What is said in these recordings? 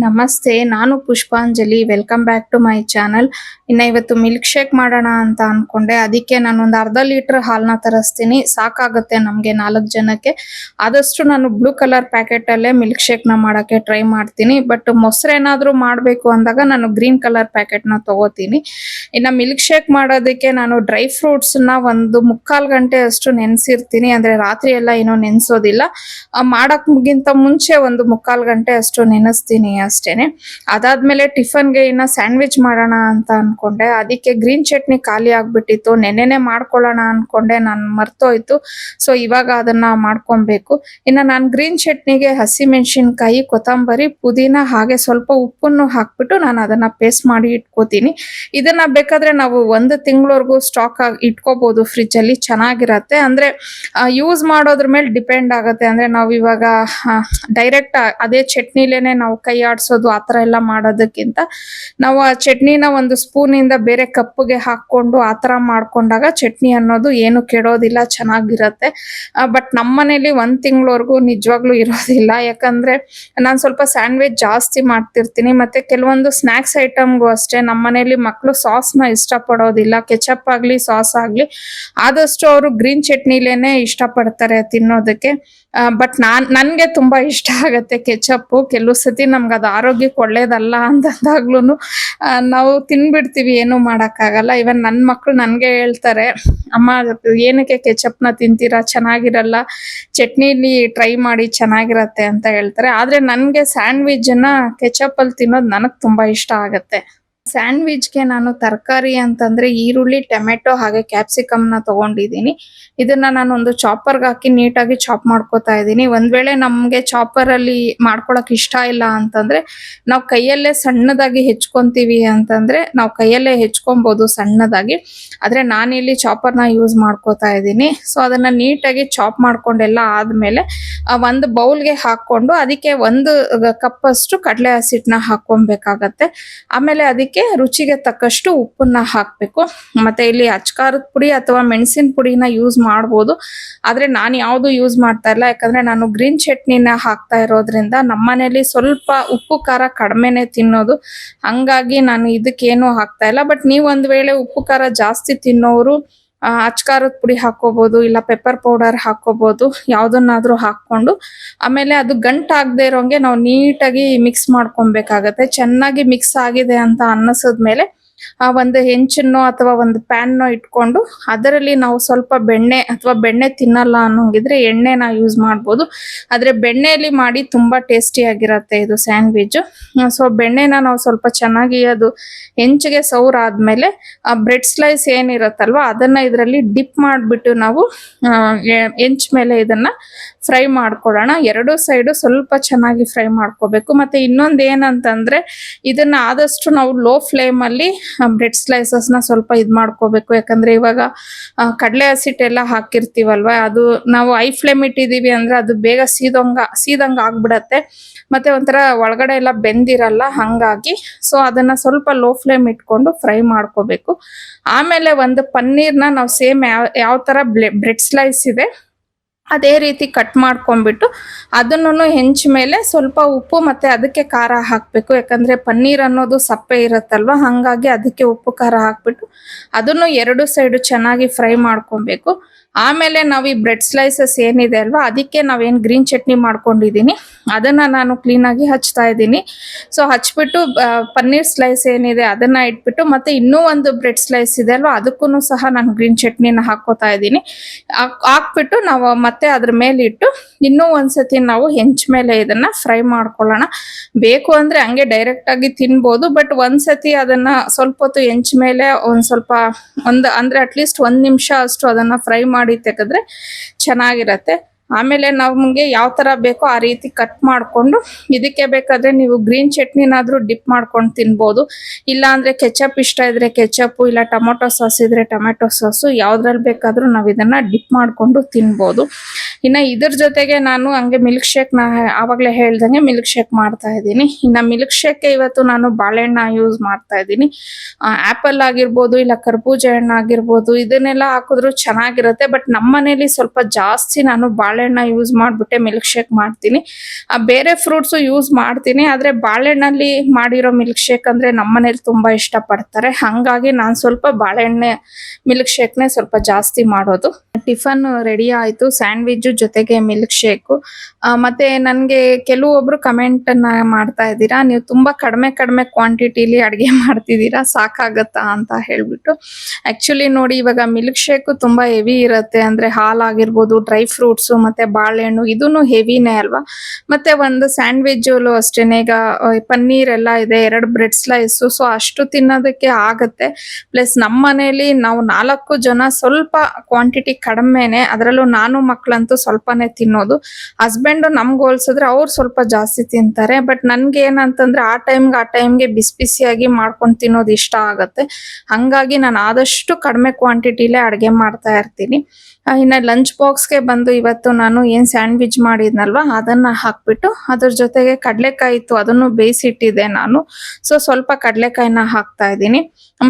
ನಮಸ್ತೆ, ನಾನು Pushpanjali. Welcome back to my channel. ಇವತ್ತು ಮಿಲ್ಕ್ ಶೇಕ್ ಮಾಡೋಣ ಅಂತ ಅನ್ಕೊಂಡೆ. ಅದಕ್ಕೆ ನಾನು ಒಂದು ಅರ್ಧ ಲೀಟರ್ ಹಾಲನ್ನ ತರಿಸ್ತೀನಿ, ಸಾಕಾಗುತ್ತೆ ನಮಗೆ 4 ಜನಕ್ಕೆ. ಆದಷ್ಟು ನಾನು ಬ್ಲೂ ಕಲರ್ ಪ್ಯಾಕೆಟ್ ಅಲ್ಲೇ ಮಿಲ್ಕ್ ಶೇಕ್ ನ ಮಾಡಕ್ಕೆ ಟ್ರೈ ಮಾಡ್ತೀನಿ. ಬಟ್ ಮೊಸರೇನಾದ್ರೂ ಮಾಡಬೇಕು ಅಂದಾಗ ನಾನು ಗ್ರೀನ್ ಕಲರ್ ಪ್ಯಾಕೆಟ್ ನ ತಗೋತೀನಿ. ಇನ್ನು ಮಿಲ್ಕ್ ಶೇಕ್ ಮಾಡೋದಕ್ಕೆ ನಾನು ಡ್ರೈ ಫ್ರೂಟ್ಸ್ ನ ಒಂದು 3/4 ಗಂಟೆ ಅಷ್ಟು ನೆನೆಸಿರ್ತೀನಿ. ಅಂದ್ರೆ ರಾತ್ರಿ ಎಲ್ಲ ಏನೋ ನೆನೆಸೋದಿಲ್ಲ, ಮಾಡಕ್ಕಿಂತ ಮುಂಚೆ ಒಂದು 3/4 ಗಂಟೆ ಅಷ್ಟು ನೆನೆಸ್ತೀನಿ ಅಷ್ಟೇನೆ. ಅದಾದ್ಮೇಲೆ ಟಿಫನ್ಗೆ ಇನ್ನ ಸ್ಯಾಂಡ್ವಿಚ್ ಮಾಡೋಣ ಅಂತ ಅನ್ಕೊಂಡೆ. ಅದಕ್ಕೆ ಗ್ರೀನ್ ಚಟ್ನಿ ಖಾಲಿ ಆಗ್ಬಿಟ್ಟಿತ್ತು, ನೆನ್ನೆನೆ ಮಾಡ್ಕೊಳ್ಳೋಣ ಅನ್ಕೊಂಡೆ, ನಾನು ಮರ್ತೋಯ್ತು. ಸೊ ಇವಾಗ ಅದನ್ನ ಮಾಡ್ಕೊಬೇಕು. ಇನ್ನ ನಾನು ಗ್ರೀನ್ ಚಟ್ನಿಗೆ ಹಸಿಮೆಣಸಿನಕಾಯಿ, ಕೊತ್ತಂಬರಿ, ಪುದೀನ ಹಾಗೆ ಸ್ವಲ್ಪ ಉಪ್ಪನ್ನು ಹಾಕ್ಬಿಟ್ಟು ನಾನು ಅದನ್ನ ಪೇಸ್ಟ್ ಮಾಡಿ ಇಟ್ಕೋತೀನಿ. ಇದನ್ನ ಬೇಕಾದ್ರೆ ನಾವು 1 ತಿಂಗಳವರೆಗೂ ಸ್ಟಾಕ್ ಆಗಿ ಇಟ್ಕೋಬಹುದು ಫ್ರಿಜ್ ಅಲ್ಲಿ, ಚೆನ್ನಾಗಿರತ್ತೆ. ಅಂದ್ರೆ ಯೂಸ್ ಮಾಡೋದ್ರ ಮೇಲೆ ಡಿಪೆಂಡ್ ಆಗುತ್ತೆ. ಅಂದ್ರೆ ನಾವು ಇವಾಗ ಡೈರೆಕ್ಟ್ ಅದೇ ಚಟ್ನಿಲೇನೆ ನಾವು ಕೈ ಆಡ್ಸೋದು ಆತರ ಎಲ್ಲ ಮಾಡೋದಕ್ಕಿಂತ ನಾವು ಆ ಚಟ್ನಿನ ಒಂದು ಸ್ಪೂನ್ ಇಂದ ಬೇರೆ ಕಪ್ಗೆ ಹಾಕೊಂಡು ಆತರ ಮಾಡ್ಕೊಂಡಾಗ ಚಟ್ನಿ ಅನ್ನೋದು ಏನು ಕೆಡೋದಿಲ್ಲ, ಚೆನ್ನಾಗಿರತ್ತೆ. ಬಟ್ ನಮ್ಮನೇಲಿ 1 ತಿಂಗಳವರೆಗೂ ನಿಜವಾಗ್ಲೂ ಇರೋದಿಲ್ಲ. ಯಾಕಂದ್ರೆ ನಾನು ಸ್ವಲ್ಪ ಸ್ಯಾಂಡ್ವಿಚ್ ಜಾಸ್ತಿ ಮಾಡ್ತಿರ್ತೀನಿ. ಮತ್ತೆ ಕೆಲವೊಂದು ಸ್ನಾಕ್ಸ್ ಐಟಮ್ಗೂ ಅಷ್ಟೇ ನಮ್ಮನೇಲಿ ಮಕ್ಕಳು ಸಾಸ್ನ ಇಷ್ಟಪಡೋದಿಲ್ಲ. ಕೆಚಪ್ ಆಗ್ಲಿ ಸಾಸ್ ಆಗ್ಲಿ ಆದಷ್ಟು ಅವರು ಗ್ರೀನ್ ಚಟ್ನಿಲೇನೆ ಇಷ್ಟಪಡ್ತಾರೆ ತಿನ್ನೋದಕ್ಕೆ. ಬಟ್ ನನ್ಗೆ ತುಂಬಾ ಇಷ್ಟ ಆಗತ್ತೆ ಕೆಚಪ್. ಕೆಲವು ಸತಿ ನಮ್ಗೆ ಅದು ಆರೋಗ್ಯಕ್ಕೆ ಒಳ್ಳೇದಲ್ಲ ಅಂತಂದಾಗ್ಲೂ ನಾವು ತಿನ್ಬಿಡ್ತೀವಿ, ಏನು ಮಾಡಕ್ಕಾಗಲ್ಲ. ಇವನ್ ನನ್ ಮಕ್ಳು ನನ್ಗೆ ಹೇಳ್ತಾರೆ, ಅಮ್ಮ ಏನಕ್ಕೆ ಕೆಚಪ್ನ ತಿಂತೀರಾ, ಚೆನ್ನಾಗಿರಲ್ಲ, ಚಟ್ನಿಲಿ ಟ್ರೈ ಮಾಡಿ ಚೆನ್ನಾಗಿರತ್ತೆ ಅಂತ ಹೇಳ್ತಾರೆ. ಆದ್ರೆ ನನ್ಗೆ ಸ್ಯಾಂಡ್ವಿಚ್ ನ ಕೆಚಪ್ ಅಲ್ಲಿ ತಿನ್ನೋದು ನನಗ್ ತುಂಬಾ ಇಷ್ಟ ಆಗತ್ತೆ. ಸ್ಯಾಂಡ್ವಿಚ್ಗೆ ನಾನು ತರಕಾರಿ ಅಂತಂದ್ರೆ ಈರುಳ್ಳಿ, ಟೊಮೆಟೊ ಹಾಗೆ ಕ್ಯಾಪ್ಸಿಕಮ್ ನ ತಗೊಂಡಿದ್ದೀನಿ. ಇದನ್ನ ನಾನು ಒಂದು ಚಾಪರ್ಗೆ ಹಾಕಿ ನೀಟಾಗಿ ಚಾಪ್ ಮಾಡ್ಕೋತಾ ಇದ್ದೀನಿ. ಒಂದ್ ವೇಳೆ ನಮ್ಗೆ ಚಾಪರ್ ಅಲ್ಲಿ ಮಾಡ್ಕೊಳಕ್ ಇಷ್ಟ ಇಲ್ಲ ಅಂತಂದ್ರೆ ನಾವು ಕೈಯಲ್ಲೇ ಸಣ್ಣದಾಗಿ ಹೆಚ್ಕೊಂತೀವಿ ಅಂತಂದ್ರೆ ನಾವು ಕೈಯಲ್ಲೇ ಹೆಚ್ಕೊಬಹುದು ಸಣ್ಣದಾಗಿ. ಆದ್ರೆ ನಾನಿಲ್ಲಿ ಚಾಪರ್ನ ಯೂಸ್ ಮಾಡ್ಕೋತಾ ಇದ್ದೀನಿ. ಸೊ ಅದನ್ನ ನೀಟಾಗಿ ಚಾಪ್ ಮಾಡ್ಕೊಂಡೆಲ್ಲ ಆದ್ಮೇಲೆ ಒಂದು ಬೌಲ್ಗೆ ಹಾಕೊಂಡು ಅದಕ್ಕೆ 1 ಕಪ್ ಅಷ್ಟು ಕಡಲೆ ಹಸಿಟ್ಟನ್ನ ಹಾಕೊಬೇಕಾಗತ್ತೆ. ಆಮೇಲೆ ಅದಕ್ಕೆ ರುಚಿಗೆ ತಕ್ಕಷ್ಟು ಉಪ್ಪನ್ನ ಹಾಕ್ಬೇಕು. ಮತ್ತೆ ಇಲ್ಲಿ ಅಚ್ಕಾರದ ಪುಡಿ ಅಥವಾ ಮೆಣಸಿನ ಪುಡಿನ ಯೂಸ್ ಮಾಡ್ಬೋದು. ಆದ್ರೆ ನಾನು ಯಾವ್ದು ಯೂಸ್ ಮಾಡ್ತಾ ಇಲ್ಲ, ಯಾಕಂದ್ರೆ ನಾನು ಗ್ರೀನ್ ಚಟ್ನಿನ ಹಾಕ್ತಾ ಇರೋದ್ರಿಂದ ನಮ್ಮನೇಲಿ ಸ್ವಲ್ಪ ಉಪ್ಪು ಖಾರ ಕಡಿಮೆನೆ ತಿನ್ನೋದು, ಹಂಗಾಗಿ ನಾನು ಇದಕ್ಕೇನು ಹಾಕ್ತಾ ಇಲ್ಲ. ಬಟ್ ನೀವು ಒಂದ್ ವೇಳೆ ಉಪ್ಪು ಖಾರ ಜಾಸ್ತಿ ತಿನ್ನೋರು ಅಚ್ಕಾರದ ಪುಡಿ ಹಾಕೋಬಹುದು, ಇಲ್ಲ ಪೆಪ್ಪರ್ ಪೌಡರ್ ಹಾಕೋಬಹುದು, ಯಾವ್ದನ್ನಾದ್ರೂ ಹಾಕೊಂಡು ಆಮೇಲೆ ಅದು ಗಂಟಾಗದೆ ಇರೋಂಗೆ ನಾವು ನೀಟಾಗಿ ಮಿಕ್ಸ್ ಮಾಡ್ಕೊಬೇಕಾಗತ್ತೆ. ಚೆನ್ನಾಗಿ ಮಿಕ್ಸ್ ಆಗಿದೆ ಅಂತ ಅನ್ನಿಸಿದ್ಮೇಲೆ ಒಂದು ಹೆಂಚನ್ನೋ ಅಥವಾ ಒಂದು ಪ್ಯಾನ್ನೋ ಇಟ್ಕೊಂಡು ಅದರಲ್ಲಿ ನಾವು ಸ್ವಲ್ಪ ಬೆಣ್ಣೆ ಅಥವಾ ಬೆಣ್ಣೆ ತಿನ್ನಲ್ಲ ಅನ್ನೋಂಗಿದ್ರೆ ಎಣ್ಣೆನ ಯೂಸ್ ಮಾಡ್ಬೋದು. ಆದ್ರೆ ಬೆಣ್ಣೆಯಲ್ಲಿ ಮಾಡಿ ತುಂಬಾ ಟೇಸ್ಟಿ ಆಗಿರತ್ತೆ ಇದು ಸ್ಯಾಂಡ್ವಿಚ್. ಸೊ ಬೆಣ್ಣೆನ ನಾವು ಸ್ವಲ್ಪ ಚೆನ್ನಾಗಿ ಅದು ಹೆಂಚಿಗೆ ಸೌರಾದ್ಮೇಲೆ ಬ್ರೆಡ್ ಸ್ಲೈಸ್ ಏನಿರತ್ತಲ್ವ ಅದನ್ನ ಇದರಲ್ಲಿ ಡಿಪ್ ಮಾಡಿಬಿಟ್ಟು ನಾವು ಹೆಂಚ್ ಮೇಲೆ ಇದನ್ನ ಫ್ರೈ ಮಾಡ್ಕೊಳ್ಳೋಣ. 2 ಸೈಡು ಸ್ವಲ್ಪ ಚೆನ್ನಾಗಿ ಫ್ರೈ ಮಾಡ್ಕೋಬೇಕು. ಮತ್ತೆ ಇನ್ನೊಂದು ಏನಂತಂದ್ರೆ ಇದನ್ನ ಆದಷ್ಟು ನಾವು ಲೋ ಫ್ಲೇಮ್ ಅಲ್ಲಿ ಬ್ರೆಡ್ ಸ್ಲೈಸಸ್ ನ ಸ್ವಲ್ಪ ಮಾಡ್ಕೋಬೇಕು. ಯಾಕಂದ್ರೆ ಇವಾಗ ಕಡಲೆ ಹಸಿಟ್ಟೆಲ್ಲ ಹಾಕಿರ್ತೀವಲ್ವಾ, ಅದು ನಾವು ಐ ಫ್ಲೇಮ್ ಇಟ್ಟಿದೀವಿ ಅಂದ್ರೆ ಅದು ಬೇಗ ಸೀದಂಗ ಆಗ್ಬಿಡತ್ತೆ. ಮತ್ತೆ ಒಂಥರ ಒಳಗಡೆ ಎಲ್ಲ ಬೆಂದಿರಲ್ಲ, ಹಂಗಾಗಿ ಸೊ ಅದನ್ನ ಸ್ವಲ್ಪ ಲೋ ಫ್ಲೇಮ್ ಇಟ್ಕೊಂಡು ಫ್ರೈ ಮಾಡ್ಕೋಬೇಕು. ಆಮೇಲೆ ಒಂದು ಪನ್ನೀರ್ನ ನಾವು ಸೇಮ್ ಯಾವ ತರ ಬ್ರೆಡ್ ಸ್ಲೈಸ್ ಇದೆ ಅದೇ ರೀತಿ ಕಟ್ ಮಾಡ್ಕೊಂಡ್ಬಿಟ್ಟು ಅದನ್ನು ಹೆಂಚ ಮೇಲೆ ಸ್ವಲ್ಪ ಉಪ್ಪು ಮತ್ತೆ ಅದಕ್ಕೆ ಖಾರ ಹಾಕ್ಬೇಕು. ಯಾಕಂದ್ರೆ ಪನ್ನೀರ್ ಅನ್ನೋದು ಸಪ್ಪೆ ಇರತ್ತಲ್ವಾ, ಹಂಗಾಗಿ ಅದಕ್ಕೆ ಉಪ್ಪು ಖಾರ ಹಾಕ್ಬಿಟ್ಟು ಅದನ್ನು 2 ಸೈಡು ಚೆನ್ನಾಗಿ ಫ್ರೈ ಮಾಡ್ಕೊಬೇಕು. ಆಮೇಲೆ ನಾವು ಈ ಬ್ರೆಡ್ ಸ್ಲೈಸಸ್ ಏನಿದೆ ಅಲ್ವಾ ಅದಕ್ಕೆ ನಾವೇನ್ ಗ್ರೀನ್ ಚಟ್ನಿ ಮಾಡ್ಕೊಂಡಿದೀನಿ ಅದನ್ನ ನಾನು ಕ್ಲೀನ್ ಆಗಿ ಹಚ್ತಾ ಇದ್ದೀನಿ. ಸೊ ಹಚ್ಬಿಟ್ಟು ಪನ್ನೀರ್ ಸ್ಲೈಸ್ ಏನಿದೆ ಅದನ್ನ ಇಟ್ಬಿಟ್ಟು ಮತ್ತೆ ಇನ್ನೂ ಒಂದು ಬ್ರೆಡ್ ಸ್ಲೈಸ್ ಇದೆ ಅಲ್ವಾ ಅದಕ್ಕೂ ಸಹ ನಾನು ಗ್ರೀನ್ ಚಟ್ನಿನ ಹಾಕೋತಾ ಇದ್ದೀನಿ. ಹಾಕ್ಬಿಟ್ಟು ನಾವು ಮತ್ತೆ ಅದ್ರ ಮೇಲೆ ಇಟ್ಟು ಇನ್ನೂ ಒಂದ್ಸತಿ ನಾವು ಹೆಂಚ ಮೇಲೆ ಇದನ್ನ ಫ್ರೈ ಮಾಡ್ಕೊಳ್ಳೋಣ. ಬೇಕು ಅಂದ್ರೆ ಹಂಗೆ ಡೈರೆಕ್ಟ್ ಆಗಿ ತಿನ್ಬೋದು, ಬಟ್ ಒಂದ್ಸತಿ ಅದನ್ನ ಸ್ವಲ್ಪ ಹೊತ್ತು ಹೆಂಚ ಮೇಲೆ ಅಂದ್ರೆ ಅಟ್ಲೀಸ್ಟ್ 1 ನಿಮಿಷ ಅಷ್ಟು ಅದನ್ನ ಫ್ರೈ ಮಾಡಿ ತೆಗೆದ್ರೆ ಚೆನ್ನಾಗಿರತ್ತೆ. ಆಮೇಲೆ ನಮ್ಗೆ ಯಾವ ತರ ಬೇಕೋ ಆ ರೀತಿ ಕಟ್ ಮಾಡ್ಕೊಂಡು ಇದಕ್ಕೆ ಬೇಕಾದ್ರೆ ನೀವು ಗ್ರೀನ್ ಚಟ್ನಿನಾದ್ರೂ ಡಿಪ್ ಮಾಡ್ಕೊಂಡು ತಿನ್ಬೋದು. ಇಲ್ಲ ಅಂದ್ರೆ ಕೆಚಪ್ ಇಷ್ಟ ಇದ್ರೆ ಕೆಚಪ್, ಇಲ್ಲ ಟೊಮೊಟೊ ಸಾಸ್ ಇದ್ರೆ ಟೊಮೆಟೊ ಸಾಸು, ಯಾವ್ದ್ರಲ್ಲಿ ಬೇಕಾದ್ರೂ ನಾವ್ ಇದನ್ನ ಡಿಪ್ ಮಾಡ್ಕೊಂಡು ತಿನ್ಬೋದು. ಇನ್ನ ಇದ್ರ ಜೊತೆಗೆ ನಾನು ಹಂಗೆ ಮಿಲ್ಕ್ ಶೇಕ್ ಆವಾಗ್ಲೇ ಹೇಳ್ದಂಗೆ ಮಿಲ್ಕ್ ಶೇಕ್ ಮಾಡ್ತಾ ಇದ್ದೀನಿ. ಇನ್ನ ಮಿಲ್ಕ್ ಶೇಕ್ ಇವತ್ತು ನಾನು ಬಾಳೆಹಣ್ಣ ಯೂಸ್ ಮಾಡ್ತಾ ಇದ್ದೀನಿ. ಆಪಲ್ ಆಗಿರ್ಬೋದು, ಇಲ್ಲ ಕರ್ಬೂಜ ಹಣ್ಣು ಆಗಿರ್ಬೋದು, ಇದನ್ನೆಲ್ಲ ಹಾಕಿದ್ರು ಚೆನ್ನಾಗಿರುತ್ತೆ. ಬಟ್ ನಮ್ಮ ಮನೇಲಿ ಸ್ವಲ್ಪ ಜಾಸ್ತಿ ನಾನು ಬಾಳೆಹಣ್ಣ ಯೂಸ್ ಮಾಡಿಬಿಟ್ಟೆ ಮಿಲ್ಕ್ ಶೇಕ್ ಮಾಡ್ತೀನಿ. ಬೇರೆ ಫ್ರೂಟ್ಸು ಯೂಸ್ ಮಾಡ್ತೀನಿ, ಆದರೆ ಬಾಳೆಹಣ್ಣಲ್ಲಿ ಮಾಡಿರೋ ಮಿಲ್ಕ್ ಶೇಕ್ ಅಂದರೆ ನಮ್ಮನೇಲಿ ತುಂಬ ಇಷ್ಟಪಡ್ತಾರೆ. ಹಾಗಾಗಿ ನಾನು ಸ್ವಲ್ಪ ಬಾಳೆಹಣ್ಣೆ ಮಿಲ್ಕ್ ಶೇಕ್ನೇ ಸ್ವಲ್ಪ ಜಾಸ್ತಿ ಮಾಡೋದು. ಟಿಫನ್ ರೆಡಿ ಆಯಿತು, ಸ್ಯಾಂಡ್ವಿಚ್ಚು ಜೊತೆಗೆ ಮಿಲ್ಕ್ ಶೇಕು. ಮತ್ತು ನನಗೆ ಕೆಲವೊಬ್ಬರು ಕಮೆಂಟನ್ನು ಮಾಡ್ತಾ ಇದ್ದೀರಾ, ನೀವು ತುಂಬ ಕಡಿಮೆ ಕ್ವಾಂಟಿಟಿಲಿ ಅಡುಗೆ ಮಾಡ್ತಿದ್ದೀರಾ, ಸಾಕಾಗತ್ತಾ ಅಂತ ಹೇಳಿಬಿಟ್ಟು. ಆ್ಯಕ್ಚುಲಿ ನೋಡಿ, ಇವಾಗ ಮಿಲ್ಕ್ ಶೇಕು ತುಂಬ ಹೆವಿ ಇರುತ್ತೆ. ಅಂದರೆ ಹಾಲಾಗಿರ್ಬೋದು, ಡ್ರೈ ಫ್ರೂಟ್ಸು ಮತ್ತು ಬಾಳೆಹಣ್ಣು ಇದೂ ಹೆವಿನೇ ಅಲ್ವಾ. ಮತ್ತು ಒಂದು ಸ್ಯಾಂಡ್ವಿಚ್ಚಲ್ಲೂ ಅಷ್ಟೇ, ಈಗ ಪನ್ನೀರೆಲ್ಲ ಇದೆ, 2 ಬ್ರೆಡ್ ಸ್ಲೈಸು, ಸೊ ಅಷ್ಟು ತಿನ್ನೋದಕ್ಕೆ ಆಗುತ್ತೆ. ಪ್ಲಸ್ ನಮ್ಮ ಮನೇಲಿ ನಾವು 4 ಜನ, ಸ್ವಲ್ಪ ಕ್ವಾಂಟಿಟಿ ಕಡಿಮೆನೆ, ಅದರಲ್ಲೂ ನಾನು ಮಕ್ಕಳಂತೂ ಸ್ವಲ್ಪನೇ ತಿನ್ನೋದು. ಹಸ್ಬೆಂಡು ನಮ್ಗೆ ಹೋಲ್ಸಿದ್ರೆ ಅವ್ರು ಸ್ವಲ್ಪ ಜಾಸ್ತಿ ತಿಂತಾರೆ. ಬಟ್ ನನಗೆ ಏನಂತಂದರೆ ಆ ಟೈಮ್ಗೆ ಬಿಸಿಯಾಗಿ ಮಾಡ್ಕೊಂಡು ತಿನ್ನೋದು ಇಷ್ಟ ಆಗುತ್ತೆ. ಹಾಗಾಗಿ ನಾನು ಆದಷ್ಟು ಕಡಿಮೆ ಕ್ವಾಂಟಿಟಿಲೇ ಅಡುಗೆ ಮಾಡ್ತಾ ಇರ್ತೀನಿ. ಇನ್ನು ಲಂಚ್ ಬಾಕ್ಸ್ಗೆ ಬಂದು ಇವತ್ತು ನಾನು ಏನು ಸ್ಯಾಂಡ್ವಿಚ್ ಮಾಡಿದ್ನಲ್ವ ಅದನ್ನು ಹಾಕ್ಬಿಟ್ಟು, ಅದ್ರ ಜೊತೆಗೆ ಕಡಲೆಕಾಯಿ ಇತ್ತು, ಅದನ್ನು ಬೇಯಿಸಿಟ್ಟಿದ್ದೆ ನಾನು. ಸೊ ಸ್ವಲ್ಪ ಕಡಲೆಕಾಯಿನ ಹಾಕ್ತಾ ಇದ್ದೀನಿ.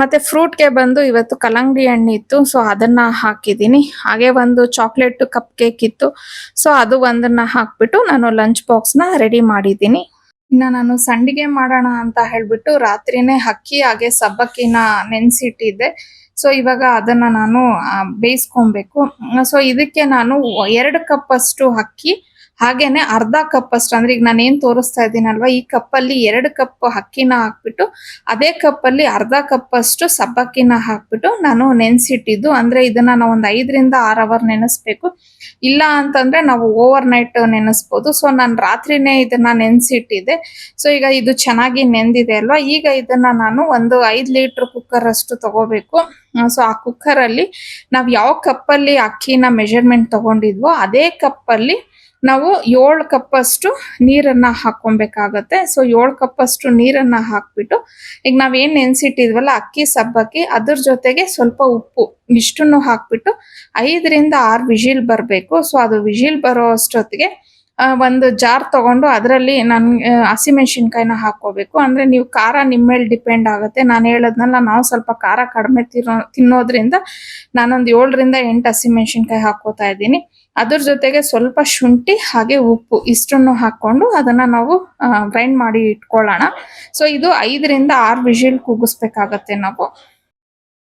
ಮತ್ತು ಫ್ರೂಟ್ಗೆ ಬಂದು ಇವತ್ತು ಕಲ್ಲಂಗಡಿ ಹಣ್ಣು ಇತ್ತು, ಸೊ ಅದನ್ನು ಹಾಕಿದ್ದೀನಿ. ಹಾಗೆ ಒಂದು ಚಾಕ್ಲೇಟ್ ಕಪ್ ಕೇಕ್ ಇತ್ತು, ಸೊ ಅದು ಒಂದನ್ನು ಹಾಕ್ಬಿಟ್ಟು ನಾನು ಲಂಚ್ ಬಾಕ್ಸ್ನ ರೆಡಿ ಮಾಡಿದ್ದೀನಿ. ಇನ್ನು ನಾನು ಸಂಡಿಗೆ ಮಾಡೋಣ ಅಂತ ಹೇಳಿಬಿಟ್ಟು ರಾತ್ರಿನೇ ಅಕ್ಕಿ ಹಾಗೆ ಸಬ್ಬಕ್ಕಿನ ನೆನೆಸಿಟ್ಟಿದ್ದೆ. ಸೊ ಇವಾಗ ಅದನ್ನು ನಾನು ಬೇಯಿಸ್ಕೊಬೇಕು. ಸೊ ಇದಕ್ಕೆ ನಾನು 2 ಕಪ್ಪಷ್ಟು ಅಕ್ಕಿ ಹಾಗೇನೆ ಅರ್ಧ ಕಪ್ಪಷ್ಟು, ಅಂದ್ರೆ ಈಗ ನಾನೇನು ತೋರಿಸ್ತಾ ಇದ್ದೀನಲ್ವ, ಈ ಕಪ್ಪಲ್ಲಿ 2 ಕಪ್ ಅಕ್ಕಿನ ಹಾಕ್ಬಿಟ್ಟು ಅದೇ ಕಪ್ಪಲ್ಲಿ ಅರ್ಧ ಕಪ್ಪಷ್ಟು ಸಬ್ಬಕ್ಕಿನ ಹಾಕ್ಬಿಟ್ಟು ನಾನು ನೆನೆಸಿಟ್ಟಿದ್ದು. ಅಂದ್ರೆ ಇದನ್ನ ನಾವು ಒಂದು 5 ರಿಂದ 6 ಅವರ್ ನೆನೆಸ್ಬೇಕು. ಇಲ್ಲ ಅಂತಂದ್ರೆ ನಾವು ಓವರ್ ನೈಟ್ ನೆನೆಸ್ಬೋದು. ಸೊ ನಾನು ರಾತ್ರಿನೇ ಇದನ್ನ ನೆನೆಸಿಟ್ಟಿದ್ದೆ. ಸೊ ಈಗ ಇದು ಚೆನ್ನಾಗಿ ನೆಂದಿದೆ ಅಲ್ವಾ, ಈಗ ಇದನ್ನ ನಾನು ಒಂದು 5 ಲೀಟರ್ ಕುಕ್ಕರ್ ಅಷ್ಟು ತಗೋಬೇಕು. ಸೊ ಆ ಕುಕ್ಕರಲ್ಲಿ ನಾವು ಯಾವ ಕಪ್ಪಲ್ಲಿ ಅಕ್ಕಿನ ಮೆಜರ್ಮೆಂಟ್ ತಗೊಂಡಿದ್ವೋ ಅದೇ ಕಪ್ಪಲ್ಲಿ ನಾವು 7 ಕಪ್ಪಷ್ಟು ನೀರನ್ನ ಹಾಕೊಬೇಕಾಗತ್ತೆ. ಸೊ 7 ಕಪ್ಪಷ್ಟು ನೀರನ್ನ ಹಾಕ್ಬಿಟ್ಟು, ಈಗ ನಾವೇನು ನೆನೆಸಿಟ್ಟಿದ್ವಲ್ಲ ಅಕ್ಕಿ ಸಬ್ಬಕ್ಕಿ, ಅದ್ರ ಜೊತೆಗೆ ಸ್ವಲ್ಪ ಉಪ್ಪು, ಇಷ್ಟನ್ನು ಹಾಕ್ಬಿಟ್ಟು 5 ರಿಂದ 6 ವಿಜಿಲ್ ಬರಬೇಕು. ಸೊ ಅದು ವಿಜಿಲ್ ಬರೋ ಅಷ್ಟೊತ್ತಿಗೆ ಒಂದು ಜಾರ್ ತಗೊಂಡು ಅದರಲ್ಲಿ ಹಸಿಮೆಣಸಿನ್ಕಾಯಿನ ಹಾಕೋಬೇಕು. ಅಂದ್ರೆ ನೀವು ಖಾರ ನಿಮ್ಮ ಮೇಲೆ ಡಿಪೆಂಡ್ ಆಗುತ್ತೆ. ನಾನು ಹೇಳದ್ನಲ್ಲ, ನಾವು ಸ್ವಲ್ಪ ಖಾರ ಕಡಿಮೆ ತಿನ್ನೋದ್ರಿಂದ ನಾನೊಂದು 7 ರಿಂದ 8 ಹಸಿಮೆಣಸಿನ್ಕಾಯಿ ಹಾಕೋತಾ ಇದ್ದೀನಿ. ಅದ್ರ ಜೊತೆಗೆ ಸ್ವಲ್ಪ ಶುಂಠಿ ಹಾಗೆ ಉಪ್ಪು ಇಷ್ಟನ್ನು ಹಾಕೊಂಡು ಅದನ್ನ ನಾವು ಗ್ರೈಂಡ್ ಮಾಡಿ ಇಟ್ಕೊಳ್ಳೋಣ. ಸೊ ಇದು 5 ರಿಂದ 6 ವಿಜಿಲ್ ಕೂಗಿಸ್ಬೇಕಾಗತ್ತೆ ನಾವು.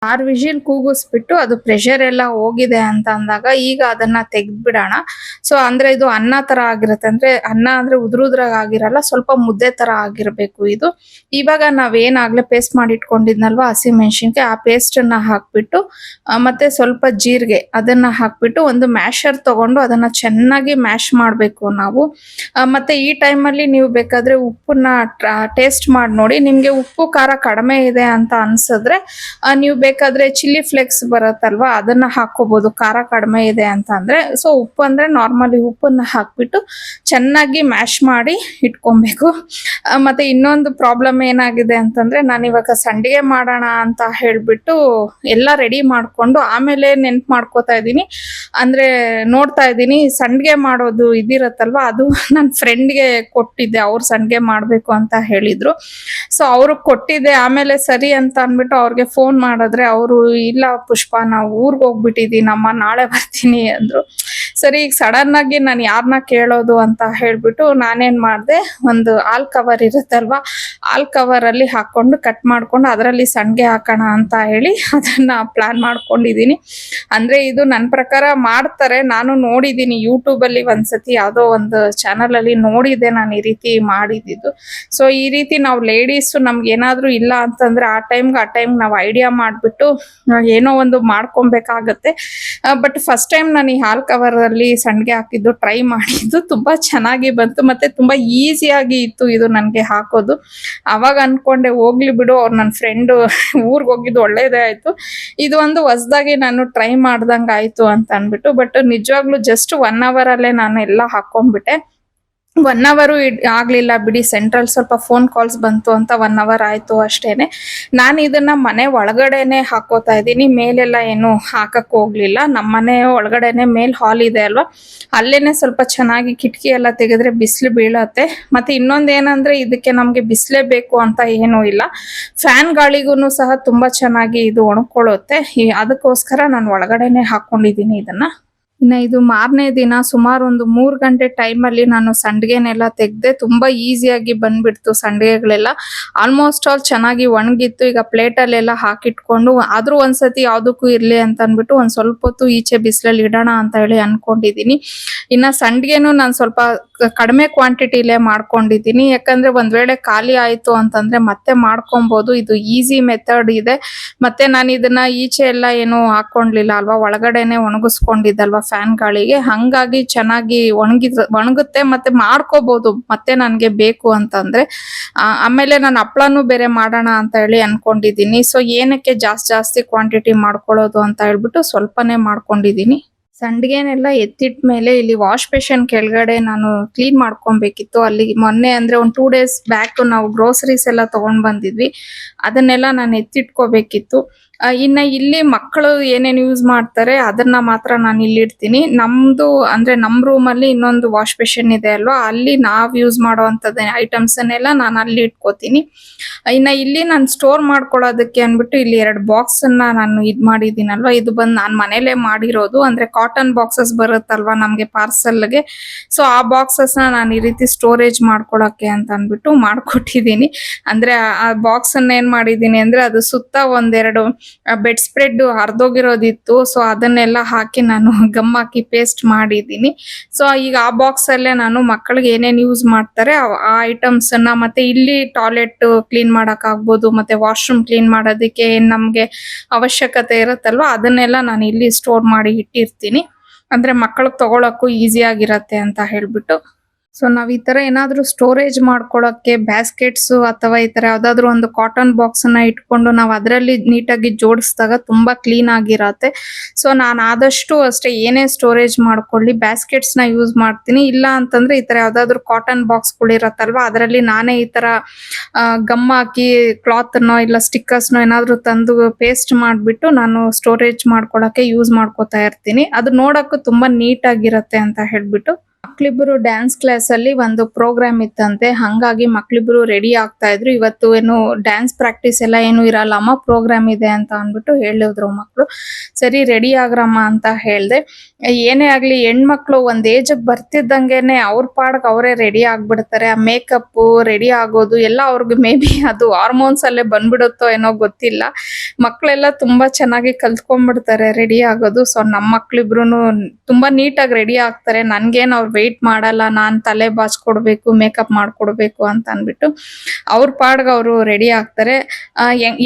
6 ವಿಜಿಲ್ ಕೂಗಿಸ್ಬಿಟ್ಟು ಅದು ಪ್ರೆಷರ್ ಎಲ್ಲ ಹೋಗಿದೆ ಅಂತ ಅಂದಾಗ ಈಗ ಅದನ್ನ ತೆಗೆದ್ಬಿಡೋಣ. ಸೊ ಅಂದ್ರೆ ಇದು ಅನ್ನ ತರ ಆಗಿರುತ್ತೆ, ಅಂದ್ರೆ ಅನ್ನ ಅಂದ್ರೆ ಉದ್ರುದ್ರಾಗ ಆಗಿರಲ್ಲ, ಸ್ವಲ್ಪ ಮುದ್ದೆ ತರ ಆಗಿರ್ಬೇಕು ಇದು. ಇವಾಗ ನಾವೇನಾಗ್ಲೇ ಪೇಸ್ಟ್ ಮಾಡಿ ಇಟ್ಕೊಂಡಿದ್ನಲ್ವಾ ಹಸಿಮೆಣಸಿನ್ಕಾಯಿ, ಆ ಪೇಸ್ಟ್ ಅನ್ನ ಹಾಕ್ಬಿಟ್ಟು ಮತ್ತೆ ಸ್ವಲ್ಪ ಜೀರಿಗೆ ಅದನ್ನ ಹಾಕ್ಬಿಟ್ಟು ಒಂದು ಮ್ಯಾಶರ್ ತಗೊಂಡು ಅದನ್ನ ಚೆನ್ನಾಗಿ ಮ್ಯಾಶ್ ಮಾಡ್ಬೇಕು ನಾವು. ಮತ್ತೆ ಈ ಟೈಮಲ್ಲಿ ನೀವು ಬೇಕಾದ್ರೆ ಉಪ್ಪನ್ನ ಟೇಸ್ಟ್ ಮಾಡಿ ನೋಡಿ. ನಿಮ್ಗೆ ಉಪ್ಪು ಖಾರ ಕಡಿಮೆ ಇದೆ ಅಂತ ಅನ್ಸಿದ್ರೆ ನೀವು ಬೇಕಾದ್ರೆ ಚಿಲ್ಲಿ ಫ್ಲೇಕ್ಸ್ ಬರುತ್ತಲ್ವಾ ಅದನ್ನ ಹಾಕೋಬಹುದು, ಖಾರ ಕಡಿಮೆ ಇದೆ ಅಂತ ಅಂದ್ರೆ. ಸೊ ಉಪ್ಪು ಅಂದ್ರೆ ನಾರ್ಮಲಿ ಉಪ್ಪನ್ನ ಹಾಕ್ಬಿಟ್ಟು ಚೆನ್ನಾಗಿ ಮ್ಯಾಶ್ ಮಾಡಿ ಇಟ್ಕೊಬೇಕು. ಮತ್ತೆ ಇನ್ನೊಂದು ಪ್ರಾಬ್ಲಮ್ ಏನಾಗಿದೆ ಅಂತಂದ್ರೆ, ನಾನು ಇವಾಗ ಸಂಡಿಗೆ ಮಾಡೋಣ ಅಂತ ಹೇಳ್ಬಿಟ್ಟು ಎಲ್ಲ ರೆಡಿ ಮಾಡ್ಕೊಂಡು ಆಮೇಲೆ ನೆನ್ಪು ಮಾಡ್ಕೋತಾ ಇದ್ದೀನಿ. ಅಂದ್ರೆ ನೋಡ್ತಾ ಇದ್ದೀನಿ ಸಂಡಿಗೆ ಮಾಡೋದು ಇದಿರತ್ತಲ್ವಾ, ಅದು ನನ್ನ ಫ್ರೆಂಡ್ಗೆ ಕೊಟ್ಟಿದ್ದೆ, ಅವ್ರು ಸಂಡಿಗೆ ಮಾಡ್ಬೇಕು ಅಂತ ಹೇಳಿದ್ರು. ಸೊ ಅವ್ರಿಗೆ ಕೊಟ್ಟಿದ್ದೆ. ಆಮೇಲೆ ಸರಿ ಅಂತ ಅಂದ್ಬಿಟ್ಟು ಅವ್ರಿಗೆ ಫೋನ್ ಮಾಡಿದ್ರೆ ಅವರು, ಇಲ್ಲ ಪುಷ್ಪ ನಾವು ಊರ್ಗ್ ಹೋಗ್ಬಿಟ್ಟಿದೀನಿ ಅಮ್ಮ, ನಾಳೆ ಬರ್ತೀನಿ ಅಂದ್ರು. ಸರಿ, ಈಗ ಸಡನ್ ಆಗಿ ನಾನು ಯಾರನ್ನ ಕೇಳೋದು ಅಂತ ಹೇಳ್ಬಿಟ್ಟು ನಾನೇನ್ ಮಾಡ್ದೆ, ಒಂದು ಹಾಲ್ ಕವರ್ ಇರುತ್ತಲ್ವಾ, ಹಾಲ್ ಕವರ್ ಅಲ್ಲಿ ಹಾಕೊಂಡು ಕಟ್ ಮಾಡ್ಕೊಂಡು ಅದರಲ್ಲಿ ಸಂಡಿಗೆ ಹಾಕೋಣ ಅಂತ ಹೇಳಿ ಅದನ್ನ ಪ್ಲಾನ್ ಮಾಡ್ಕೊಂಡಿದೀನಿ. ಅಂದ್ರೆ ಇದು ನನ್ನ ಪ್ರಕಾರ ಮಾಡ್ತಾರೆ, ನಾನು ನೋಡಿದೀನಿ ಯೂಟ್ಯೂಬ್ ಅಲ್ಲಿ ಒಂದ್ಸತಿ ಯಾವ್ದೋ ಒಂದು ಚಾನಲ್ ಅಲ್ಲಿ ನೋಡಿದ್ದೆ ನಾನು ಈ ರೀತಿ ಮಾಡಿದ್ದು. ಸೊ ಈ ರೀತಿ ನಾವು ಲೇಡೀಸ್ ನಮ್ಗೆ ಏನಾದ್ರೂ ಇಲ್ಲ ಅಂತಂದ್ರೆ ಆ ಟೈಮ್ ನಾವು ಐಡಿಯಾ ಮಾಡ್ಬಿಟ್ಟು ಏನೋ ಒಂದು ಮಾಡ್ಕೊಬೇಕಾಗತ್ತೆ. ಬಟ್ ಫಸ್ಟ್ ಟೈಮ್ ನಾನು ಈ ಹಾಲ್ ಕವರ್ ಅಲ್ಲಿ ಸಂಡಿಗೆ ಹಾಕಿದ್ದು ಟ್ರೈ ಮಾಡಿದ್ದು, ತುಂಬಾ ಚೆನ್ನಾಗಿ ಬಂತು. ಮತ್ತೆ ತುಂಬಾ ಈಸಿಯಾಗಿ ಇತ್ತು ಇದು ನನ್ಗೆ ಹಾಕೋದು. ಅವಾಗ ಅನ್ಕೊಂಡೆ ಹೋಗ್ಲಿ ಬಿಡು, ಅವ್ರು ನನ್ನ ಫ್ರೆಂಡ್ ಊರ್ಗ್ ಹೋಗಿದ್ದು ಒಳ್ಳೇದೇ ಆಯ್ತು, ಇದು ಒಂದು ಹೊಸದಾಗಿ ನಾನು ಟ್ರೈ ಮಾಡ್ದಂಗ ಆಯ್ತು ಅಂತ ಅನ್ಬಿಟ್ಟು. ಬಟ್ ನಿಜವಾಗ್ಲೂ ಜಸ್ಟ್ 1 ಅವರ್ ಅಲ್ಲೇ ನಾನು ಎಲ್ಲ ಹಾಕೊಂಡ್ಬಿಟ್ಟೆ. 1 ಅವರ್ ಆಗ್ಲಿಲ್ಲ ಬಿಡಿ, ಸೆಂಟ್ರಲ್ ಸ್ವಲ್ಪ ಫೋನ್ ಕಾಲ್ಸ್ ಬಂತು ಅಂತ 1 ಅವರ್ ಆಯ್ತು ಅಷ್ಟೇನೆ. ನಾನು ಇದನ್ನ ಮನೆ ಒಳಗಡೆನೆ ಹಾಕೋತಾ ಇದ್ದೀನಿ, ಮೇಲೆಲ್ಲ ಏನು ಹಾಕಕ್ ಹೋಗ್ಲಿಲ್ಲ. ನಮ್ಮ ಮನೆ ಒಳಗಡೆನೆ ಮೇಲ್ ಹಾಲ್ ಇದೆ ಅಲ್ವಾ, ಅಲ್ಲೇನೆ ಸ್ವಲ್ಪ ಚೆನ್ನಾಗಿ ಕಿಟಕಿ ಎಲ್ಲ ತೆಗೆದ್ರೆ ಬಿಸಿಲು ಬೀಳತ್ತೆ. ಮತ್ತೆ ಇನ್ನೊಂದೇನಂದ್ರೆ ಇದಕ್ಕೆ ನಮ್ಗೆ ಬಿಸಿಲೇ ಬೇಕು ಅಂತ ಏನೂ ಇಲ್ಲ, ಫ್ಯಾನ್ ಗಾಳಿಗೂ ಸಹ ತುಂಬಾ ಚೆನ್ನಾಗಿ ಇದು ಒಣಕೊಳ್ಳುತ್ತೆ. ಅದಕ್ಕೋಸ್ಕರ ನಾನು ಒಳಗಡೆನೆ ಹಾಕೊಂಡಿದ್ದೀನಿ ಇದನ್ನ. ಇನ್ನ ಇದು ಮಾರನೇ ದಿನ ಸುಮಾರು ಒಂದು 3 ಗಂಟೆ ಟೈಮಲ್ಲಿ ನಾನು ಸಂಡಿಗೆನೆಲ್ಲ ತೆಗ್ದೆ. ತುಂಬಾ ಈಸಿಯಾಗಿ ಬಂದ್ಬಿಡ್ತು ಸಂಡಿಗೆಗಳೆಲ್ಲ. ಆಲ್ಮೋಸ್ಟ್ ಆಲ್ ಚೆನ್ನಾಗಿ ಒಣಗಿತ್ತು. ಈಗ ಪ್ಲೇಟಲ್ಲೆಲ್ಲ ಹಾಕಿಟ್ಕೊಂಡು ಆದ್ರೂ ಒಂದ್ಸತಿ ಯಾವ್ದಕ್ಕೂ ಇರ್ಲಿ ಅಂತ ಅಂದ್ಬಿಟ್ಟು ಒಂದ್ ಸ್ವಲ್ಪ ಹೊತ್ತು ಈಚೆ ಬಿಸಿಲಲ್ಲಿ ಇಡೋಣ ಅಂತ ಹೇಳಿ ಅನ್ಕೊಂಡಿದೀನಿ. ಇನ್ನ ಸಂಡಿಗೆನು ನಾನು ಸ್ವಲ್ಪ ಕಡಿಮೆ ಕ್ವಾಂಟಿಟಿಲೇ ಮಾಡ್ಕೊಂಡಿದ್ದೀನಿ. ಯಾಕಂದ್ರೆ ಒಂದ್ ವೇಳೆ ಖಾಲಿ ಆಯ್ತು ಅಂತಂದ್ರೆ ಮತ್ತೆ ಮಾಡ್ಕೊಬಹುದು. ಇದು ಈಸಿ ಮೆಥಡ್ ಇದೆ. ಮತ್ತೆ ನಾನು ಇದನ್ನ ಈಚೆ ಎಲ್ಲ ಏನು ಹಾಕೊಂಡ್ಲಿಲ್ಲ ಅಲ್ವಾ, ಒಳಗಡೆನೆ ಒಣಗಿಸ್ಕೊಂಡಿದ್ದಲ್ವಾ ಫ್ಯಾನ್ ಗಾಳಿಗೆ. ಹಂಗಾಗಿ ಚೆನ್ನಾಗಿ ಒಣಗುತ್ತೆ ಮತ್ತೆ ಮಾಡ್ಕೋಬಹುದು ಮತ್ತೆ ನನ್ಗೆ ಬೇಕು ಅಂತಂದ್ರೆ. ಆಮೇಲೆ ನಾನು ಹಪ್ಳನು ಬೇರೆ ಮಾಡೋಣ ಅಂತ ಹೇಳಿ ಅನ್ಕೊಂಡಿದೀನಿ. ಸೊ ಏನಕ್ಕೆ ಜಾಸ್ತಿ ಕ್ವಾಂಟಿಟಿ ಮಾಡ್ಕೊಳ್ಳೋದು ಅಂತ ಹೇಳ್ಬಿಟ್ಟು ಸ್ವಲ್ಪನೇ ಮಾಡ್ಕೊಂಡಿದೀನಿ. ಸಂಡಿಗೆನೆಲ್ಲ ಎತ್ತಿಟ್ಟ ಮೇಲೆ ಇಲ್ಲಿ ವಾಶ್ ಬೇಸಿನ್ ಕೆಳಗಡೆ ನಾನು ಕ್ಲೀನ್ ಮಾಡ್ಕೊಬೇಕಿತ್ತು. ಅಲ್ಲಿ ಮೊನ್ನೆ ಅಂದ್ರೆ ಒಂದು 2 ಡೇಸ್ ಬ್ಯಾಕ್ ನಾವು ಗ್ರೋಸರೀಸ್ ಎಲ್ಲ ತಗೊಂಡ್ ಬಂದಿದ್ವಿ. ಅದನ್ನೆಲ್ಲ ನಾನು ಎತ್ತಿಟ್ಕೋಬೇಕಿತ್ತು. ಇನ್ನ ಇಲ್ಲಿ ಮಕ್ಕಳು ಏನೇನು ಯೂಸ್ ಮಾಡ್ತಾರೆ ಅದನ್ನ ಮಾತ್ರ ನಾನು ಇಲ್ಲಿ ಇಡ್ತೀನಿ. ನಮ್ದು ಅಂದ್ರೆ ನಮ್ ರೂಮ್ ಅಲ್ಲಿ ಇನ್ನೊಂದು ವಾಶ್ ಬೇಸಿನ್ ಇದೆ ಅಲ್ವಾ, ಅಲ್ಲಿ ನಾವ್ ಯೂಸ್ ಮಾಡುವಂತದ್ದು ಐಟಮ್ಸ್ ಅನ್ನೆಲ್ಲ ನಾನು ಅಲ್ಲಿ ಇಟ್ಕೋತೀನಿ. ಇನ್ನ ಇಲ್ಲಿ ನಾನು ಸ್ಟೋರ್ ಮಾಡ್ಕೊಳ್ಳೋದಕ್ಕೆ ಅನ್ಬಿಟ್ಟು ಇಲ್ಲಿ 2 ಬಾಕ್ಸ್ ಅನ್ನ ನಾನು ಇದ್ ಮಾಡಿದೀನಲ್ವಾ, ಇದು ಬಂದು ನಾನ್ ಮನೇಲೆ ಮಾಡಿರೋದು. ಅಂದ್ರೆ ಕಾಟನ್ ಬಾಕ್ಸಸ್ ಬರುತ್ತಲ್ವಾ ನಮ್ಗೆ ಪಾರ್ಸಲ್ಗೆ, ಸೊ ಆ ಬಾಕ್ಸಸ್ ನಾನು ಈ ರೀತಿ ಸ್ಟೋರೇಜ್ ಮಾಡ್ಕೊಳಕ್ಕೆ ಅಂತ ಅನ್ಬಿಟ್ಟು ಮಾಡ್ಕೊಟ್ಟಿದೀನಿ. ಅಂದ್ರೆ ಆ ಬಾಕ್ಸ್ ಅನ್ನ ಏನ್ ಮಾಡಿದೀನಿ ಅಂದ್ರೆ ಅದು ಸುತ್ತ ಒಂದೆರಡು ಬೆಡ್ ಸ್ಪ್ರೆಡ್ ಹರಿದೋಗಿರೋದಿತ್ತು. ಸೊ ಅದನ್ನೆಲ್ಲ ಹಾಕಿ ನಾನು ಗಮ್ ಹಾಕಿ ಪೇಸ್ಟ್ ಮಾಡಿದೀನಿ. ಸೊ ಈಗ ಆ ಬಾಕ್ಸ್ ಅಲ್ಲೇ ನಾನು ಮಕ್ಕಳಿಗೆ ಏನೇನ್ ಯೂಸ್ ಮಾಡ್ತಾರೆ ಆ ಐಟಮ್ಸ್ ಅನ್ನ, ಮತ್ತೆ ಇಲ್ಲಿ ಟಾಯ್ಲೆಟ್ ಕ್ಲೀನ್ ಮಾಡಕ್ ಆಗ್ಬೋದು, ಮತ್ತೆ ವಾಶ್ರೂಮ್ ಕ್ಲೀನ್ ಮಾಡೋದಕ್ಕೆ ಏನ್ ನಮ್ಗೆ ಅವಶ್ಯಕತೆ ಇರುತ್ತಲ್ವಾ ಅದನ್ನೆಲ್ಲ ನಾನು ಇಲ್ಲಿ ಸ್ಟೋರ್ ಮಾಡಿ ಇಟ್ಟಿರ್ತೀನಿ. ಅಂದ್ರೆ ಮಕ್ಕಳಿಗೆ ತಗೊಳಕ್ಕೂ ಈಸಿ ಆಗಿರತ್ತೆ ಅಂತ ಹೇಳ್ಬಿಟ್ಟು. ಸೊ ನಾವ್ ಈ ತರ ಏನಾದ್ರೂ ಸ್ಟೋರೇಜ್ ಮಾಡ್ಕೊಳಕ್ಕೆ ಬ್ಯಾಸ್ಕೆಟ್ಸ್ ಅಥವಾ ಈ ತರ ಯಾವ್ದಾದ್ರು ಒಂದು ಕಾಟನ್ ಬಾಕ್ಸ್ ನ ಇಟ್ಕೊಂಡು ನಾವ್ ಅದರಲ್ಲಿ ನೀಟಾಗಿ ಜೋಡಿಸಿದಾಗ ತುಂಬಾ ಕ್ಲೀನ್ ಆಗಿರತ್ತೆ. ಸೊ ನಾನು ಆದಷ್ಟು ಅಷ್ಟೇ ಏನೇ ಸ್ಟೋರೇಜ್ ಮಾಡ್ಕೊಳ್ಳಿ ಬ್ಯಾಸ್ಕೆಟ್ಸ್ ನ ಯೂಸ್ ಮಾಡ್ತೀನಿ. ಇಲ್ಲ ಅಂತಂದ್ರೆ ಈ ತರ ಯಾವ್ದಾದ್ರು ಕಾಟನ್ ಬಾಕ್ಸ್ ಗಳು ಇರತ್ತಲ್ವಾ ಅದರಲ್ಲಿ ನಾನೇ ಈ ತರ ಗಮ್ ಹಾಕಿ ಕ್ಲಾತ್ ನೋ ಇಲ್ಲ ಸ್ಟಿಕ್ಕರ್ಸ್ ನೋ ಏನಾದ್ರು ತಂದು ಪೇಸ್ಟ್ ಮಾಡ್ಬಿಟ್ಟು ನಾನು ಸ್ಟೋರೇಜ್ ಮಾಡ್ಕೊಳಕ್ಕೆ ಯೂಸ್ ಮಾಡ್ಕೊತಾ ಇರ್ತೀನಿ. ಅದು ನೋಡಕ್ಕೂ ತುಂಬಾ ನೀಟ್ ಆಗಿರತ್ತೆ ಅಂತ ಹೇಳ್ಬಿಟ್ಟು. ಮಕ್ಳಿಬ್ರು ಡ್ಯಾನ್ಸ್ ಕ್ಲಾಸ್ ಅಲ್ಲಿ ಒಂದು ಪ್ರೋಗ್ರಾಮ್ ಇತ್ತಂತೆ, ಹಂಗಾಗಿ ಮಕ್ಳಿಬ್ರು ರೆಡಿ ಆಗ್ತಾ ಇದ್ರು. ಇವತ್ತು ಏನು ಡ್ಯಾನ್ಸ್ ಪ್ರಾಕ್ಟೀಸ್ ಎಲ್ಲ ಏನು ಇರಲ್ಲಮ್ಮ, ಪ್ರೋಗ್ರಾಮ್ ಇದೆ ಅಂತ ಅನ್ಬಿಟ್ಟು ಹೇಳಿದ್ರು ಮಕ್ಳು. ಸರಿ ರೆಡಿ ಆಗ್ರಮ್ಮ ಅಂತ ಹೇಳ್ದೆ. ಏನೇ ಆಗ್ಲಿ ಹೆಣ್ಮಕ್ಳು ಒಂದ್ ಏಜ್ ಬರ್ತಿದ್ದಂಗೆನೆ ಅವ್ರ ಪಾಡ್ಗೆ ಅವರೇ ರೆಡಿ ಆಗ್ಬಿಡ್ತಾರೆ. ಆ ಮೇಕಪ್ ರೆಡಿ ಆಗೋದು ಎಲ್ಲ ಅವ್ರಿಗೆ ಮೇ ಬಿ ಅದು ಹಾರ್ಮೋನ್ಸ್ ಅಲ್ಲೇ ಬಂದ್ಬಿಡುತ್ತೋ ಏನೋ ಗೊತ್ತಿಲ್ಲ. ಮಕ್ಳೆಲ್ಲ ತುಂಬಾ ಚೆನ್ನಾಗಿ ಕಲ್ತ್ಕೊಂಡ್ಬಿಡ್ತಾರೆ ರೆಡಿ ಆಗೋದು. ಸೊ ನಮ್ಮ ಮಕ್ಳಿಬ್ರುನು ತುಂಬಾ ನೀಟಾಗಿ ರೆಡಿ ಆಗ್ತಾರೆ. ನನ್ಗೇನ್ ಅವ್ರು ವೆಯ್ಟ್ ಮಾಡಲ್ಲ, ನಾನ್ ತಲೆ ಬಾಚ್ಕೊಡ್ಬೇಕು ಮೇಕಪ್ ಮಾಡ್ಕೊಡ್ಬೇಕು ಅಂತ ಅನ್ಬಿಟ್ಟು ಅವ್ರ ಪಾಡ್ಗೆ ಅವರು ರೆಡಿ ಆಗ್ತಾರೆ.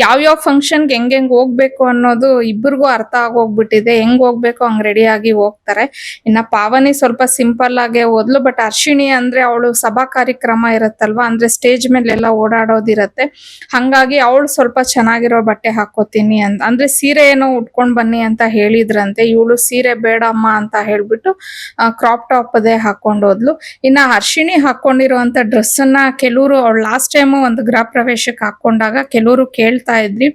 ಯಾವ್ಯಾವ ಫಂಕ್ಷನ್ಗೆ ಹೆಂಗ್ ಹೋಗ್ಬೇಕು ಅನ್ನೋದು ಇಬ್ಬರಿಗೂ ಅರ್ಥ ಆಗೋಗ್ಬಿಟ್ಟಿದೆ. ಹೆಂಗ್ ಹೋಗ್ಬೇಕು ಹಂಗ್ ರೆಡಿ ಆಗಿ ಹೋಗ್ತಾರೆ. ಇನ್ನ ಪಾವನಿ ಸ್ವಲ್ಪ ಸಿಂಪಲ್ ಆಗೇ ಹೋದ್ಲು. ಬಟ್ ಅರ್ಶಿಣಿ ಅಂದ್ರೆ ಅವಳು ಸಭಾ ಕಾರ್ಯಕ್ರಮ ಇರತ್ತಲ್ವಾ, ಅಂದ್ರೆ ಸ್ಟೇಜ್ ಮೇಲೆ ಎಲ್ಲ ಓಡಾಡೋದಿರತ್ತೆ. ಹಂಗಾಗಿ ಅವಳು ಸ್ವಲ್ಪ ಚೆನ್ನಾಗಿರೋ ಬಟ್ಟೆ ಹಾಕೋತೀನಿ ಅಂದ್ರೆ ಸೀರೆ ಏನೋ ಉಟ್ಕೊಂಡ್ ಬನ್ನಿ ಅಂತ ಹೇಳಿದ್ರಂತೆ. ಇವಳು ಸೀರೆ ಬೇಡಮ್ಮ ಅಂತ ಹೇಳ್ಬಿಟ್ಟು ಕ್ರಾಪ್ ಟಾಪ್ ಅದೇ ಹಾಕೊಂಡ್ ಹೋದ್ಲು. ಇನ್ನ ಹರ್ಷಿಣಿ ಹಾಕೊಂಡಿರುವಂತ ಡ್ರೆಸ್ ಅನ್ನ ಕೆಲವರು ಅವಳು ಲಾಸ್ಟ್ ಟೈಮ್ ಒಂದು ಗೃಹ ಪ್ರವೇಶಕ್ಕೆ ಹಾಕೊಂಡಾಗ ಕೆಲವರು ಕೇಳ್ತಾ ಇದ್ರಿ,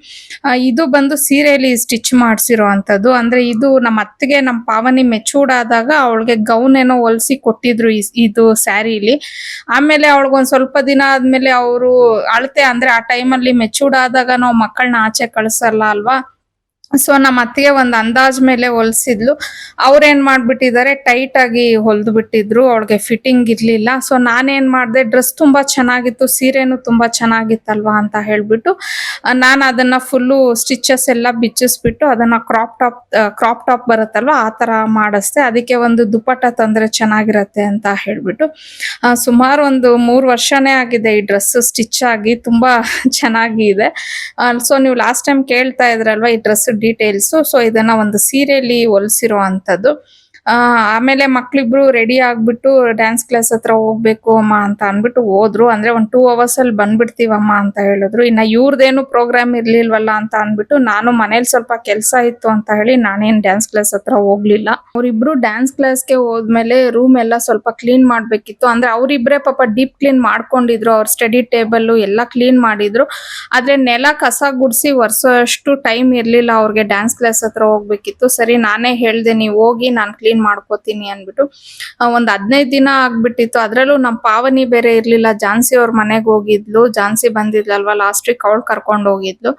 ಇದು ಬಂದು ಸೀರೆಯಲ್ಲಿ ಸ್ಟಿಚ್ ಮಾಡ್ಸಿರೋ ಅಂತದ್ದು. ಅಂದ್ರೆ ಇದು ನಮ್ಮ ಅತ್ತಿಗೆ ನಮ್ಮ ಪಾವನಿ ಮೆಚೂರ್ಡ್ ಆದಾಗ ಅವಳಿಗೆ ಗೌನ್ ಏನೋ ಹೊಲ್ಸಿ ಕೊಟ್ಟಿದ್ರು ಇದು ಸ್ಯಾರಿಲಿ. ಆಮೇಲೆ ಅವಳಿಗೊಂದ್ ಸ್ವಲ್ಪ ದಿನ ಆದ್ಮೇಲೆ ಅವರು ಅಳತೆ ಅಂದ್ರೆ ಆ ಟೈಮಲ್ಲಿ ಮೆಚೂರ್ಡ್ ಆದಾಗ ನಾವು ಮಕ್ಕಳನ್ನ ಆಚೆ ಕಳ್ಸಲ್ಲ ಅಲ್ವಾ. ಸೊ ನಮ್ಮ ಅತ್ತಿಗೆ ಒಂದ್ ಅಂದಾಜ್ ಮೇಲೆ ಹೊಲ್ಸಿದ್ಲು. ಅವ್ರೇನ್ ಮಾಡ್ಬಿಟ್ಟಿದ್ದಾರೆ ಟೈಟ್ ಆಗಿ ಹೊಲ್ದು ಬಿಟ್ಟಿದ್ರು, ಅವಳಿಗೆ ಫಿಟ್ಟಿಂಗ್ ಇರ್ಲಿಲ್ಲ. ಸೊ ನಾನೇನ್ ಮಾಡ್ದೆ, ಡ್ರೆಸ್ ತುಂಬಾ ಚೆನ್ನಾಗಿತ್ತು, ಸೀರೆನು ತುಂಬಾ ಚೆನ್ನಾಗಿತ್ತಲ್ವಾ ಅಂತ ಹೇಳ್ಬಿಟ್ಟು ನಾನು ಅದನ್ನ ಫುಲ್ಲು ಸ್ಟಿಚಸ್ ಎಲ್ಲ ಬಿಚ್ಚಿಸ್ಬಿಟ್ಟು ಅದನ್ನ ಕ್ರಾಪ್ ಟಾಪ್ ಬರುತ್ತಲ್ವಾ ಆ ತರ ಮಾಡಿಸ್ದೆ. ಅದಕ್ಕೆ ಒಂದು ದುಪ್ಪಟ್ಟ ತಂದ್ರೆ ಚೆನ್ನಾಗಿರತ್ತೆ ಅಂತ ಹೇಳ್ಬಿಟ್ಟು ಸುಮಾರು ಒಂದು 3 ವರ್ಷನೇ ಆಗಿದೆ ಈ ಡ್ರೆಸ್ ಸ್ಟಿಚ್ ಆಗಿ, ತುಂಬಾ ಚೆನ್ನಾಗಿದೆ. ಸೊ ನೀವು ಲಾಸ್ಟ್ ಟೈಮ್ ಕೇಳ್ತಾ ಇದ್ರಲ್ವಾ ಈ ಡ್ರೆಸ್ ಡೀಟೇಲ್ಸ್. ಸೊ ಇದನ್ನ ಒಂದು ಸೀರೆಯಲ್ಲಿ ಹೊಲ್ಸಿರೋ ಅಂತದ್ದು. ಆಮೇಲೆ ಮಕ್ಳಿಬ್ರು ರೆಡಿ ಆಗ್ಬಿಟ್ಟು ಡ್ಯಾನ್ಸ್ ಕ್ಲಾಸ್ ಹತ್ರ ಹೋಗ್ಬೇಕು ಅಮ್ಮ ಅಂತ ಅನ್ಬಿಟ್ಟು ಹೋದ್ರು. ಅಂದ್ರೆ ಒಂದು 2 ಅವರ್ಸ್ ಅಲ್ಲಿ ಬಂದ್ಬಿಡ್ತೀವಮ್ಮ ಅಂತ ಹೇಳಿದ್ರು. ಇನ್ನ ಇವ್ರದೇನು ಪ್ರೋಗ್ರಾಮ್ ಇರ್ಲಿಲ್ವಲ್ಲ ಅಂತ ಅನ್ಬಿಟ್ಟು ನಾನು ಮನೇಲಿ ಸ್ವಲ್ಪ ಕೆಲಸ ಇತ್ತು ಅಂತ ಹೇಳಿ ನಾನೇನ್ ಡ್ಯಾನ್ಸ್ ಕ್ಲಾಸ್ ಹತ್ರ ಹೋಗ್ಲಿಲ್ಲ. ಅವ್ರಿಬ್ರು ಡ್ಯಾನ್ಸ್ ಕ್ಲಾಸ್ಗೆ ಹೋದ್ಮೇಲೆ ರೂಮ್ ಎಲ್ಲ ಸ್ವಲ್ಪ ಕ್ಲೀನ್ ಮಾಡ್ಬೇಕಿತ್ತು. ಅಂದ್ರೆ ಅವ್ರಿಬ್ರೆ ಪಾಪ ಡೀಪ್ ಕ್ಲೀನ್ ಮಾಡ್ಕೊಂಡಿದ್ರು, ಅವ್ರ ಸ್ಟಡಿ ಟೇಬಲ್ ಎಲ್ಲ ಕ್ಲೀನ್ ಮಾಡಿದ್ರು. ಆದ್ರೆ ನೆಲ ಕಸ ಗುಡ್ಸಿ ಒರ್ಸೋ ಅಷ್ಟು ಟೈಮ್ ಇರ್ಲಿಲ್ಲ ಅವ್ರಿಗೆ ಡ್ಯಾನ್ಸ್ ಕ್ಲಾಸ್ ಹತ್ರ ಹೋಗ್ಬೇಕಿತ್ತು. ಸರಿ ನಾನೇ ಹೇಳ್ದೆ, ನೀವು ಹೋಗಿ ನಾನು ಕ್ಲೀನ್ ಕ್ಲೀನ್ ಮಾಡ್ಕೋತೀನಿ ಅಂದ್ಬಿಟ್ಟು ಒಂದ್ 15 ದಿನ ಆಗ್ಬಿಟ್ಟಿತ್ತು. ಅದ್ರಲ್ಲೂ ನಮ್ ಪಾವನಿ ಬೇರೆ ಇರ್ಲಿಲ್ಲ, ಝಾನ್ಸಿ ಅವ್ರ ಮನೆಗೆ ಹೋಗಿದ್ಲು. ಝಾನ್ಸಿ ಬಂದಿದ್ಲಲ್ವಾ ಲಾಸ್ಟ್ ವೀಕ್, ಅವಳು ಕರ್ಕೊಂಡು ಹೋಗಿದ್ಲು.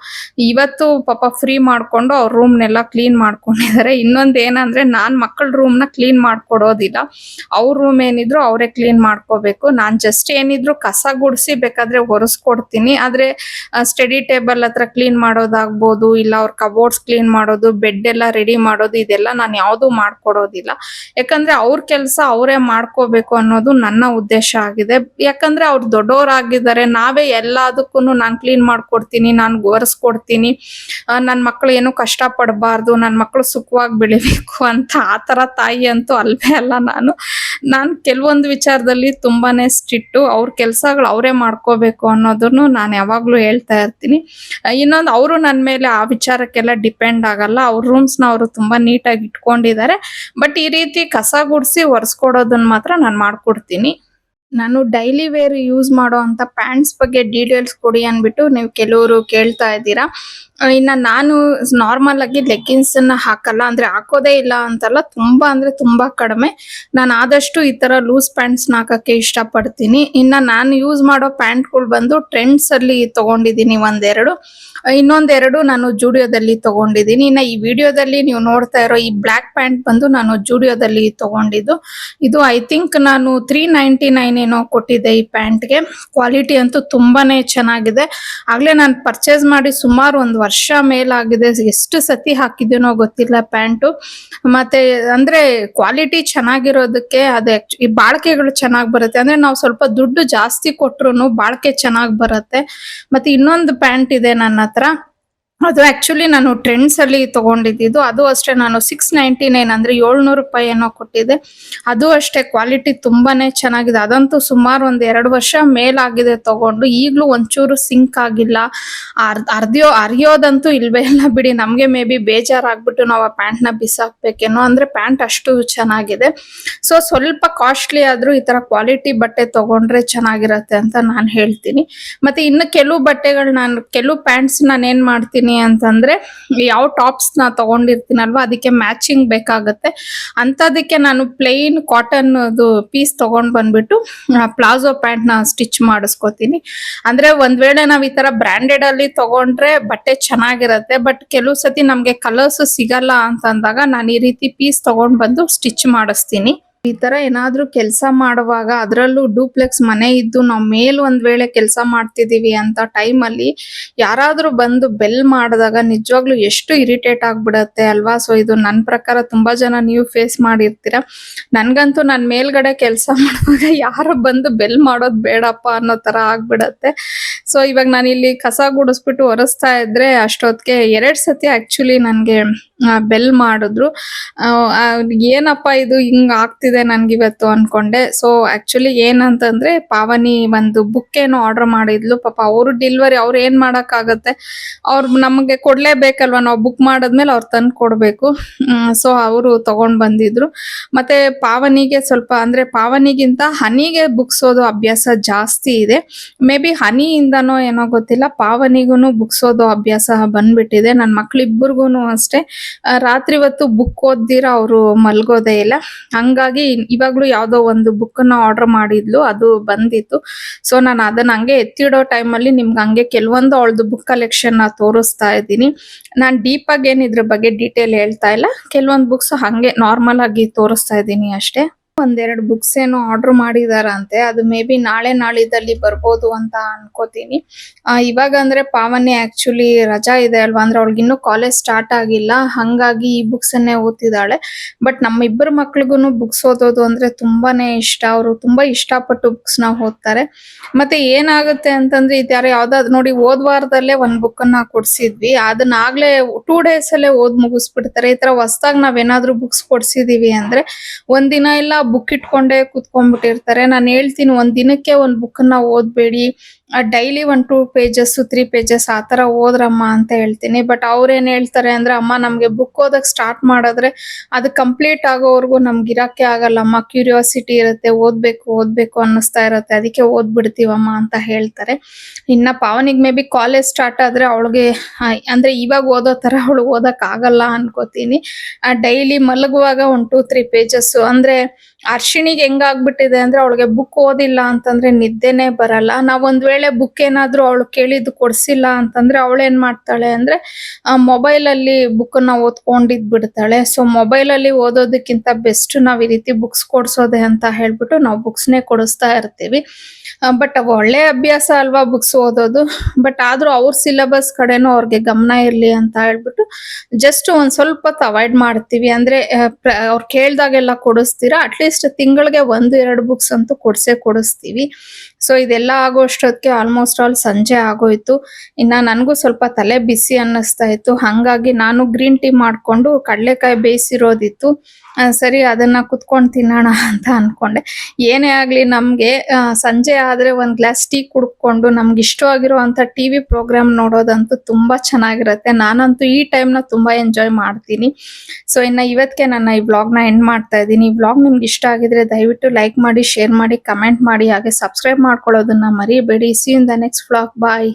ಇವತ್ತು ಪಾಪ ಫ್ರೀ ಮಾಡ್ಕೊಂಡು ಅವ್ರ ರೂಮ್ನೆಲ್ಲ ಕ್ಲೀನ್ ಮಾಡ್ಕೊಂಡಿದ್ದಾರೆ. ಇನ್ನೊಂದ್ ಏನಂದ್ರೆ ನಾನ್ ಮಕ್ಕಳ ರೂಮ್ ನ ಕ್ಲೀನ್ ಮಾಡ್ಕೊಡೋದಿಲ್ಲ, ಅವ್ರ ರೂಮ್ ಏನಿದ್ರು ಅವರೇ ಕ್ಲೀನ್ ಮಾಡ್ಕೋಬೇಕು. ನಾನ್ ಜಸ್ಟ್ ಏನಿದ್ರು ಕಸ ಗುಡಿಸಿ ಬೇಕಾದ್ರೆ ಒರೆಸ್ಕೊಡ್ತೀನಿ. ಆದ್ರೆ ಸ್ಟಡಿ ಟೇಬಲ್ ಹತ್ರ ಕ್ಲೀನ್ ಮಾಡೋದಾಗ್ಬೋದು, ಇಲ್ಲ ಅವ್ರ ಕಬೋರ್ಡ್ಸ್ ಕ್ಲೀನ್ ಮಾಡೋದು, ಬೆಡ್ ಎಲ್ಲ ರೆಡಿ ಮಾಡೋದು, ಇದೆಲ್ಲ ನಾನು ಯಾವ್ದು ಮಾಡ್ಕೊಡೋದಿಲ್ಲ. ಯಾಕಂದ್ರೆ ಅವ್ರ ಕೆಲಸ ಅವರೇ ಮಾಡ್ಕೋಬೇಕು ಅನ್ನೋದು ನನ್ನ ಉದ್ದೇಶ ಆಗಿದೆ. ಯಾಕಂದ್ರೆ ಅವ್ರು ದೊಡ್ಡವರಾಗಿದ್ದಾರೆ, ನಾವೇ ಎಲ್ಲದಕ್ಕೂ ನಾನು ಕ್ಲೀನ್ ಮಾಡ್ಕೊಡ್ತೀನಿ, ನಾನು ಒರೆಸ್ಕೊಡ್ತೀನಿ, ನನ್ನ ಮಕ್ಕಳು ಏನು ಕಷ್ಟ ಪಡಬಾರ್ದು, ನನ್ನ ಮಕ್ಕಳು ಸುಖವಾಗಿ ಬೆಳಿಬೇಕು ಅಂತ ಆತರ ತಾಯಿ ಅಂತೂ ಅಲ್ವೇ ಅಲ್ಲ. ನಾನು ಕೆಲವೊಂದು ವಿಚಾರದಲ್ಲಿ ತುಂಬಾನೇ ಸ್ಟ್ರಿಕ್ಟು. ಅವ್ರ ಕೆಲಸಗಳು ಅವರೇ ಮಾಡ್ಕೋಬೇಕು ಅನ್ನೋದನ್ನು ನಾನು ಯಾವಾಗ್ಲೂ ಹೇಳ್ತಾ ಇರ್ತೀನಿ. ಇನ್ನೊಂದು, ಅವರು ನನ್ನ ಮೇಲೆ ಆ ವಿಚಾರಕ್ಕೆಲ್ಲ ಡಿಪೆಂಡ್ ಆಗಲ್ಲ. ಅವ್ರ ರೂಮ್ಸ್ನ ಅವರು ತುಂಬಾ ನೀಟಾಗಿ ಇಟ್ಕೊಂಡಿದ್ದಾರೆ. ಬಟ್ ಈ ರೀತಿ ಕಸ ಗುಡಿಸಿ ಒರೆಸ್ಕೊಡೋದನ್ನ ಮಾತ್ರ ನಾನು ಮಾಡ್ಕೊಡ್ತೀನಿ. ನಾನು ಡೈಲಿ ವೇರ್ ಯೂಸ್ ಮಾಡೋ ಅಂತ ಪ್ಯಾಂಟ್ಸ್ ಬಗ್ಗೆ ಡೀಟೇಲ್ಸ್ ಕೊಡಿ ಅಂದ್ಬಿಟ್ಟು ನೀವು ಕೆಲವರು ಕೇಳ್ತಾ ಇದ್ದೀರಾ. ಇನ್ನ ನಾನು ನಾರ್ಮಲ್ ಆಗಿ ಲೆಗ್ಗಿನ್ಸ್ ಅನ್ನ ಹಾಕಲ್ಲ, ಅಂದ್ರೆ ಹಾಕೋದೇ ಇಲ್ಲ ಅಂತಲ್ಲ, ತುಂಬಾ ಅಂದ್ರೆ ತುಂಬಾ ಕಡಿಮೆ. ನಾನು ಆದಷ್ಟು ಈ ತರ ಲೂಸ್ ಪ್ಯಾಂಟ್ಸ್ ಹಾಕಕ್ಕೆ ಇಷ್ಟಪಡ್ತೀನಿ. ಇನ್ನ ನಾನು ಯೂಸ್ ಮಾಡೋ ಪ್ಯಾಂಟ್ಗಳು ಬಂದು ಟ್ರೆಂಡ್ಸ್ ಅಲ್ಲಿ ತಗೊಂಡಿದ್ದೀನಿ ಒಂದೆರಡು, ಇನ್ನೊಂದೆರಡು ನಾನು ಜೂಡಿಯೋದಲ್ಲಿ ತಗೊಂಡಿದ್ದೀನಿ. ಇನ್ನ ಈ ವಿಡಿಯೋದಲ್ಲಿ ನೀವು ನೋಡ್ತಾ ಇರೋ ಈ ಬ್ಲ್ಯಾಕ್ ಪ್ಯಾಂಟ್ ಬಂದು ನಾನು ಜೂಡಿಯೋದಲ್ಲಿ ತಗೊಂಡಿದ್ದು. ಇದು ಐ ಥಿಂಕ್ ನಾನು 399 ಏನೋ ಕೊಟ್ಟಿದ್ದೆ ಈ ಪ್ಯಾಂಟ್ಗೆ. ಕ್ವಾಲಿಟಿ ಅಂತೂ ತುಂಬಾನೇ ಚೆನ್ನಾಗಿದೆ. ಆಗ್ಲೇ ನಾನು ಪರ್ಚೇಸ್ ಮಾಡಿ ಸುಮಾರು 1 ವರ್ಷ ಮೇಲಾಗಿದೆ. ಎಷ್ಟು ಸತಿ ಹಾಕಿದ್ದೇನೋ ಗೊತ್ತಿಲ್ಲ ಪ್ಯಾಂಟು. ಮತ್ತೆ ಅಂದ್ರೆ ಕ್ವಾಲಿಟಿ ಚೆನ್ನಾಗಿರೋದಕ್ಕೆ ಅದೇ ಈ ಬಾಳ್ಕೆಗಳು ಚೆನ್ನಾಗಿ ಬರುತ್ತೆ. ಅಂದ್ರೆ ನಾವು ಸ್ವಲ್ಪ ದುಡ್ಡು ಜಾಸ್ತಿ ಕೊಟ್ರು ಬಾಳ್ಕೆ ಚೆನ್ನಾಗಿ ಬರುತ್ತೆ. ಮತ್ತೆ ಇನ್ನೊಂದು ಪ್ಯಾಂಟ್ ಇದೆ ನನ್ನ ಹತ್ರ, ಅದು ಆಕ್ಚುಲಿ ನಾನು ಟ್ರೆಂಡ್ಸ್ ಅಲ್ಲಿ ತಗೊಂಡಿದ್ದು. ಅದು ಅಷ್ಟೇ ನಾನು 699 ಅಂದ್ರೆ 700 ರೂಪಾಯಿ ಏನೋ ಕೊಟ್ಟಿದ್ದೆ. ಅದು ಅಷ್ಟೇ ಕ್ವಾಲಿಟಿ ತುಂಬಾನೇ ಚೆನ್ನಾಗಿದೆ. ಅದಂತೂ ಸುಮಾರು 1-2 ವರ್ಷ ಮೇಲಾಗಿದೆ ತಗೊಂಡು. ಈಗ್ಲೂ ಒಂಚೂರು ಸಿಂಕ್ ಆಗಿಲ್ಲ. ಅರಿಯೋದಂತೂ ಇಲ್ವೇ ಇಲ್ಲ ಬಿಡಿ. ನಮ್ಗೆ ಮೇ ಬಿ ಬೇಜಾರಾಗ್ಬಿಟ್ಟು ನಾವು ಆ ಪ್ಯಾಂಟ್ ನ ಬಿಸಾಕ್ಬೇಕೇನೋ, ಅಂದ್ರೆ ಪ್ಯಾಂಟ್ ಅಷ್ಟು ಚೆನ್ನಾಗಿದೆ. ಸೊ ಸ್ವಲ್ಪ ಕಾಸ್ಟ್ಲಿ ಆದ್ರೂ ಈ ತರ ಕ್ವಾಲಿಟಿ ಬಟ್ಟೆ ತಗೊಂಡ್ರೆ ಚೆನ್ನಾಗಿರತ್ತೆ ಅಂತ ನಾನು ಹೇಳ್ತೀನಿ. ಮತ್ತೆ ಇನ್ನು ಕೆಲವು ಬಟ್ಟೆಗಳು, ಕೆಲವು ಪ್ಯಾಂಟ್ಸ್ ನಾನು ಏನ್ ಮಾಡ್ತೀನಿ ಅಂತಂದ್ರೆ, ಯಾವ ಟಾಪ್ಸ್ ನಾ ತಗೊಂಡಿರ್ತೀನಲ್ವಾ ಅದಕ್ಕೆ ಮ್ಯಾಚಿಂಗ್ ಬೇಕಾಗತ್ತೆ. ಅಂತದಕ್ಕೆ ನಾನು ಪ್ಲೇನ್ ಕಾಟನ್ ಪೀಸ್ ತಗೊಂಡ್ ಬಂದ್ಬಿಟ್ಟು ಪ್ಲಾಜೋ ಪ್ಯಾಂಟ್ ನ ಸ್ಟಿಚ್ ಮಾಡಿಸ್ಕೊತೀನಿ. ಅಂದ್ರೆ ಒಂದ್ ವೇಳೆ ನಾವ್ ಈ ತರ ಬ್ರಾಂಡೆಡ್ ಅಲ್ಲಿ ತಗೊಂಡ್ರೆ ಬಟ್ಟೆ ಚೆನ್ನಾಗಿರತ್ತೆ, ಬಟ್ ಕೆಲವು ಸತಿ ನಮ್ಗೆ ಕಲರ್ಸ್ ಸಿಗಲ್ಲ ಅಂತಂದಾಗ ನಾನು ಈ ರೀತಿ ಪೀಸ್ ತಗೊಂಡ್ ಬಂದು ಸ್ಟಿಚ್ ಮಾಡಿಸ್ತೀನಿ. ಈ ತರ ಏನಾದ್ರೂ ಕೆಲಸ ಮಾಡುವಾಗ, ಅದರಲ್ಲೂ ಡೂಪ್ಲೆಕ್ಸ್ ಮನೆ ಇದ್ದು ನಾವು ಮೇಲ್ ಒಂದ್ ವೇಳೆ ಕೆಲಸ ಮಾಡ್ತಿದೀವಿ ಅಂತ ಟೈಮ್ ಅಲ್ಲಿ ಯಾರಾದ್ರೂ ಬಂದು ಬೆಲ್ ಮಾಡಿದಾಗ ನಿಜವಾಗ್ಲೂ ಎಷ್ಟು ಇರಿಟೇಟ್ ಆಗ್ಬಿಡತ್ತೆ ಅಲ್ವಾ. ಸೊ ಇದು ನನ್ನ ಪ್ರಕಾರ ತುಂಬಾ ಜನ ನೀವು ಫೇಸ್ ಮಾಡಿರ್ತೀರ. ನನ್ಗಂತೂ ನನ್ ಮೇಲ್ಗಡೆ ಕೆಲಸ ಮಾಡುವಾಗ ಯಾರು ಬಂದು ಬೆಲ್ ಮಾಡೋದ್ ಬೇಡಪ್ಪ ಅನ್ನೋ ತರ ಆಗ್ಬಿಡತ್ತೆ. ಸೊ ಇವಾಗ ನಾನು ಇಲ್ಲಿ ಕಸ ಗುಡಿಸ್ಬಿಟ್ಟು ಒರೆಸ್ತಾ ಇದ್ರೆ ಅಷ್ಟೊತ್ತಿಗೆ 2 ಸತಿ ಆಕ್ಚುಲಿ ನನ್ಗೆ ಬೆಲ್ ಮಾಡಿದ್ರು. ಏನಪ್ಪ ಇದು ಹಿಂಗ್ ಆಗ್ತಿದೆ ನನ್ಗಿವತ್ತು ಅನ್ಕೊಂಡೆ. ಸೊ ಆಕ್ಚುಲಿ ಏನಂತಂದ್ರೆ, ಪಾವನಿ ಒಂದು ಬುಕ್ ಏನೋ ಆರ್ಡರ್ ಮಾಡಿದ್ಲು. ಪಾಪ ಅವರು ಡೆಲಿವರಿ, ಅವ್ರು ಏನ್ ಮಾಡಕ್ ಆಗತ್ತೆ, ಅವ್ರು ನಮಗೆ ಕೊಡ್ಲೇಬೇಕಲ್ವಾ, ನಾವು ಬುಕ್ ಮಾಡಾದ್ಮೇಲೆ ಅವ್ರು ತಂದು ಕೊಡ್ಬೇಕು. ಸೊ ಅವರು ತಗೊಂಡ್ ಬಂದಿದ್ರು. ಮತ್ತೆ ಪಾವನಿಗೆ ಸ್ವಲ್ಪ, ಅಂದ್ರೆ ಪಾವನಿಗಿಂತ ಹನಿಗೆ ಬುಕ್ಸೋದು ಅಭ್ಯಾಸ ಜಾಸ್ತಿ ಇದೆ. ಮೇ ಬಿ ಹನಿಯಿಂದನೋ ಏನೋ ಗೊತ್ತಿಲ್ಲ, ಪಾವನಿಗೂನು ಬುಕ್ಸೋದು ಅಭ್ಯಾಸ ಬಂದ್ಬಿಟ್ಟಿದೆ. ನನ್ ಮಕ್ಳಿಬ್ಬರಿಗೂನು ಅಷ್ಟೇ. ರಾತ್ರಿ ಹೊತ್ತು ಬುಕ್ ಓದ್ದಿರ ಅವರು ಮಲ್ಗೋದೇ ಇಲ್ಲ. ಹಂಗಾಗಿ ಇವಾಗ್ಲೂ ಯಾವ್ದೋ ಒಂದು ಬುಕ್ ನ ಆರ್ಡರ್ ಮಾಡಿದ್ಲು, ಅದು ಬಂದಿತ್ತು. ಸೊ ನಾನು ಅದನ್ನ ಹಂಗೆ ಎತ್ತಿಡೋ ಟೈಮಲ್ಲಿ ನಿಮ್ಗೆ ಹಂಗೆ ಕೆಲವೊಂದು ಅವಳದು ಬುಕ್ ಕಲೆಕ್ಷನ್ ನ ತೋರಿಸ್ತಾ ಇದ್ದೀನಿ. ನಾನು ಡೀಪ್ ಆಗಿ ಏನ್ ಇದ್ರ ಬಗ್ಗೆ ಡೀಟೇಲ್ ಹೇಳ್ತಾ ಇಲ್ಲ, ಕೆಲವೊಂದು ಬುಕ್ಸ್ ಹಂಗೆ ನಾರ್ಮಲ್ ಆಗಿ ತೋರಿಸ್ತಾ ಇದ್ದೀನಿ ಅಷ್ಟೇ. 1-2 ಬುಕ್ಸ್ ಏನೋ ಆರ್ಡರ್ ಮಾಡಿದಾರಂತೆ, ಅದು ಮೇ ಬಿ ನಾಳೆ ನಾಳಿದ್ದಲ್ಲಿ ಬರ್ಬೋದು ಅಂತ ಅನ್ಕೋತೀನಿ. ಇವಾಗ ಅಂದ್ರೆ ಪಾವನಿ ಆಕ್ಚುಲಿ ರಜಾ ಇದೆ ಅಲ್ವಾ, ಅಂದ್ರೆ ಅವಳಿಗೆ ಇನ್ನೂ ಕಾಲೇಜ್ ಸ್ಟಾರ್ಟ್ ಆಗಿಲ್ಲ, ಹಂಗಾಗಿ ಈ ಬುಕ್ಸ್ ಅನ್ನೇ ಓದ್ತಿದ್ದಾಳೆ. ಬಟ್ ನಮ್ಮ ಇಬ್ಬರು ಮಕ್ಳಿಗೂನು ಬುಕ್ಸ್ ಓದೋದು ಅಂದ್ರೆ ತುಂಬಾನೇ ಇಷ್ಟ. ಅವರು ತುಂಬಾ ಇಷ್ಟಪಟ್ಟು ಬುಕ್ಸ್ ನ ಓದ್ತಾರೆ. ಮತ್ತೆ ಏನಾಗುತ್ತೆ ಅಂತಂದ್ರೆ, ಇದ್ಯಾರ ಯಾವ್ದಾದ್ರು ನೋಡಿ, ಹೋದ್ ವಾರದಲ್ಲೇ ಒಂದ್ ಬುಕ್ ಅನ್ನ ಕೊಡ್ಸಿದ್ವಿ, ಅದನ್ನ ಆಗ್ಲೇ 2 days ಅಲ್ಲೇ ಓದ್ ಮುಗಿಸ್ಬಿಡ್ತಾರೆ. ಈ ತರ ಹೊಸದಾಗಿ ನಾವೇನಾದ್ರೂ ಬುಕ್ಸ್ ಕೊಡ್ಸಿದೀವಿ ಅಂದ್ರೆ ಒಂದಿನ ಇಲ್ಲ ಬುಕ್ ಇಟ್ಕೊಂಡೇ ಕುತ್ಕೊಂಡ್ಬಿಟ್ಟಿರ್ತಾರೆ. ನಾನು ಹೇಳ್ತೀನಿ, ಒಂದ್ ದಿನಕ್ಕೆ ಒಂದ್ ಬುಕ್ ನ ಓದ್ಬೇಡಿ, ಡೈಲಿ 1-2 ಪೇಜಸ್ 3 ಪೇಜಸ್ ಆ ಥರ ಓದ್ರಮ್ಮ ಅಂತ ಹೇಳ್ತೀನಿ. ಬಟ್ ಅವ್ರೇನ್ ಹೇಳ್ತಾರೆ ಅಂದ್ರೆ, ಅಮ್ಮ ನಮ್ಗೆ ಬುಕ್ ಓದಕ್ ಸ್ಟಾರ್ಟ್ ಮಾಡಿದ್ರೆ ಅದು ಕಂಪ್ಲೀಟ್ ಆಗೋವರೆಗೂ ನಮ್ಗೆ ಇರಕ್ಕೆ ಆಗಲ್ಲಮ್ಮ, ಕ್ಯೂರಿಯಾಸಿಟಿ ಇರುತ್ತೆ, ಓದ್ಬೇಕು ಅನ್ನಿಸ್ತಾ ಇರುತ್ತೆ, ಅದಕ್ಕೆ ಓದ್ಬಿಡ್ತೀವಮ್ಮ ಅಂತ ಹೇಳ್ತಾರೆ. ಇನ್ನ ಪಾವನಿಗೆ ಮೇ ಬಿ ಕಾಲೇಜ್ ಸ್ಟಾರ್ಟ್ ಆದ್ರೆ ಅವಳಿಗೆ ಅಂದ್ರೆ ಇವಾಗ ಓದೋ ತರ ಅವಳು ಓದಕ್ ಆಗಲ್ಲ ಅನ್ಕೋತೀನಿ. ಡೈಲಿ ಮಲಗುವಾಗ 1-2-3 ಪೇಜಸ್ ಅಂದ್ರೆ ಅರ್ಶಿಣಿಗೆ ಹೆಂಗಾಗ್ಬಿಟ್ಟಿದೆ ಅಂದ್ರೆ ಅವಳಿಗೆ ಬುಕ್ ಓದಿಲ್ಲ ಅಂತಂದ್ರೆ ನಿದ್ದೆನೆ ಬರಲ್ಲ. ನಾವ್ ಒಂದ್ ವೇಳೆ ಬುಕ್ ಏನಾದ್ರೂ ಅವಳು ಕೇಳಿದ್ದು ಕೊಡ್ಸಿಲ್ಲ ಅಂತಂದ್ರೆ ಅವಳೇನ್ ಮಾಡ್ತಾಳೆ ಅಂದ್ರೆ ಮೊಬೈಲ್ ಅಲ್ಲಿ ಬುಕ್ ನ ಓದ್ಕೊಂಡಿದ್ ಬಿಡ್ತಾಳೆ. ಸೊ ಮೊಬೈಲ್ ಅಲ್ಲಿ ಓದೋದಕ್ಕಿಂತ ಬೆಸ್ಟ್ ನಾವ್ ಈ ರೀತಿ ಬುಕ್ಸ್ ಕೊಡ್ಸೋದೆ ಅಂತ ಹೇಳ್ಬಿಟ್ಟು ನಾವು ಬುಕ್ಸ್ನೇ ಕೊಡಿಸ್ತಾ ಇರ್ತೀವಿ. ಬಟ್ ಒಳ್ಳೆ ಅಭ್ಯಾಸ ಅಲ್ವಾ ಬುಕ್ಸ್ ಓದೋದು. ಬಟ್ ಆದ್ರೂ ಅವ್ರ ಸಿಲೆಬಸ್ ಕಡೆನೂ ಅವ್ರಿಗೆ ಗಮನ ಇರ್ಲಿ ಅಂತ ಹೇಳ್ಬಿಟ್ಟು ಜಸ್ಟ್ ಒಂದ್ ಸ್ವಲ್ಪ ಹೊತ್ತು ಅವಾಯ್ಡ್ ಮಾಡ್ತೀವಿ. ಅಂದ್ರೆ ಅವ್ರು ಕೇಳ್ದಾಗೆಲ್ಲ ಕೊಡಿಸ್ತೀರಾ, ಅಟ್ಲೀಸ್ಟ್ ತಿಂಗಳಿಗೆ 1-2 ಬುಕ್ಸ್ ಅಂತೂ ಕೊಡಿಸ್ತೀವಿ. ಸೊ ಇದೆಲ್ಲ ಆಗೋ ಅಷ್ಟೊತ್ತಿಗೆ ಆಲ್ಮೋಸ್ಟ್ ಆಲ್ ಸಂಜೆ ಆಗೋಯ್ತು. ಇನ್ನ ನನಗೂ ಸ್ವಲ್ಪ ತಲೆ ಬಿಸಿ ಅನ್ನಿಸ್ತಾ ಇತ್ತು. ಹಂಗಾಗಿ ನಾನು ಗ್ರೀನ್ ಟೀ ಮಾಡ್ಕೊಂಡು ಕಡಲೆಕಾಯಿ ಬೇಯಿಸಿರೋದಿತ್ತು. ಸರಿ ಅದನ್ನ ಕುತ್ಕೊಂಡು ತಿನ್ನೋಣ ಅಂತ ಅನ್ಕೊಂಡೆ. ಏನೇ ಆಗ್ಲಿ ನಮ್ಗೆ ಸಂಜೆ ಆದ್ರೆ ಒಂದ್ ಗ್ಲಾಸ್ ಟೀ ಕುಡ್ಕೊಂಡು ನಮ್ಗೆ ಇಷ್ಟವಾಗಿರುವಂತ ಟಿವಿ ಪ್ರೋಗ್ರಾಮ್ ನೋಡೋದಂತೂ ತುಂಬಾ ಚೆನ್ನಾಗಿರುತ್ತೆ. ನಾನಂತೂ ಈ ಟೈಮ್ ನ ತುಂಬಾ ಎಂಜಾಯ್ ಮಾಡ್ತೀನಿ. ಸೊ ಇನ್ನ ಇವತ್ತಿಗೆ ನನ್ನ ಈ ವ್ಲಾಗ್ ನ ಎಂಡ್ ಮಾಡ್ತಾ ಇದ್ದೀನಿ. ಈ ವ್ಲಾಗ್ ನಿಮ್ಗೆ ಇಷ್ಟ ಆಗಿದ್ರೆ ದಯವಿಟ್ಟು ಲೈಕ್ ಮಾಡಿ, ಶೇರ್ ಮಾಡಿ, ಕಮೆಂಟ್ ಮಾಡಿ, ಹಾಗೆ ಸಬ್ಸ್ಕ್ರೈಬ್ ಮಾಡ್ಕೊಳ್ಳೋದನ್ನ ಮರಿಬೇಡಿ. See you in the next vlog. Bye.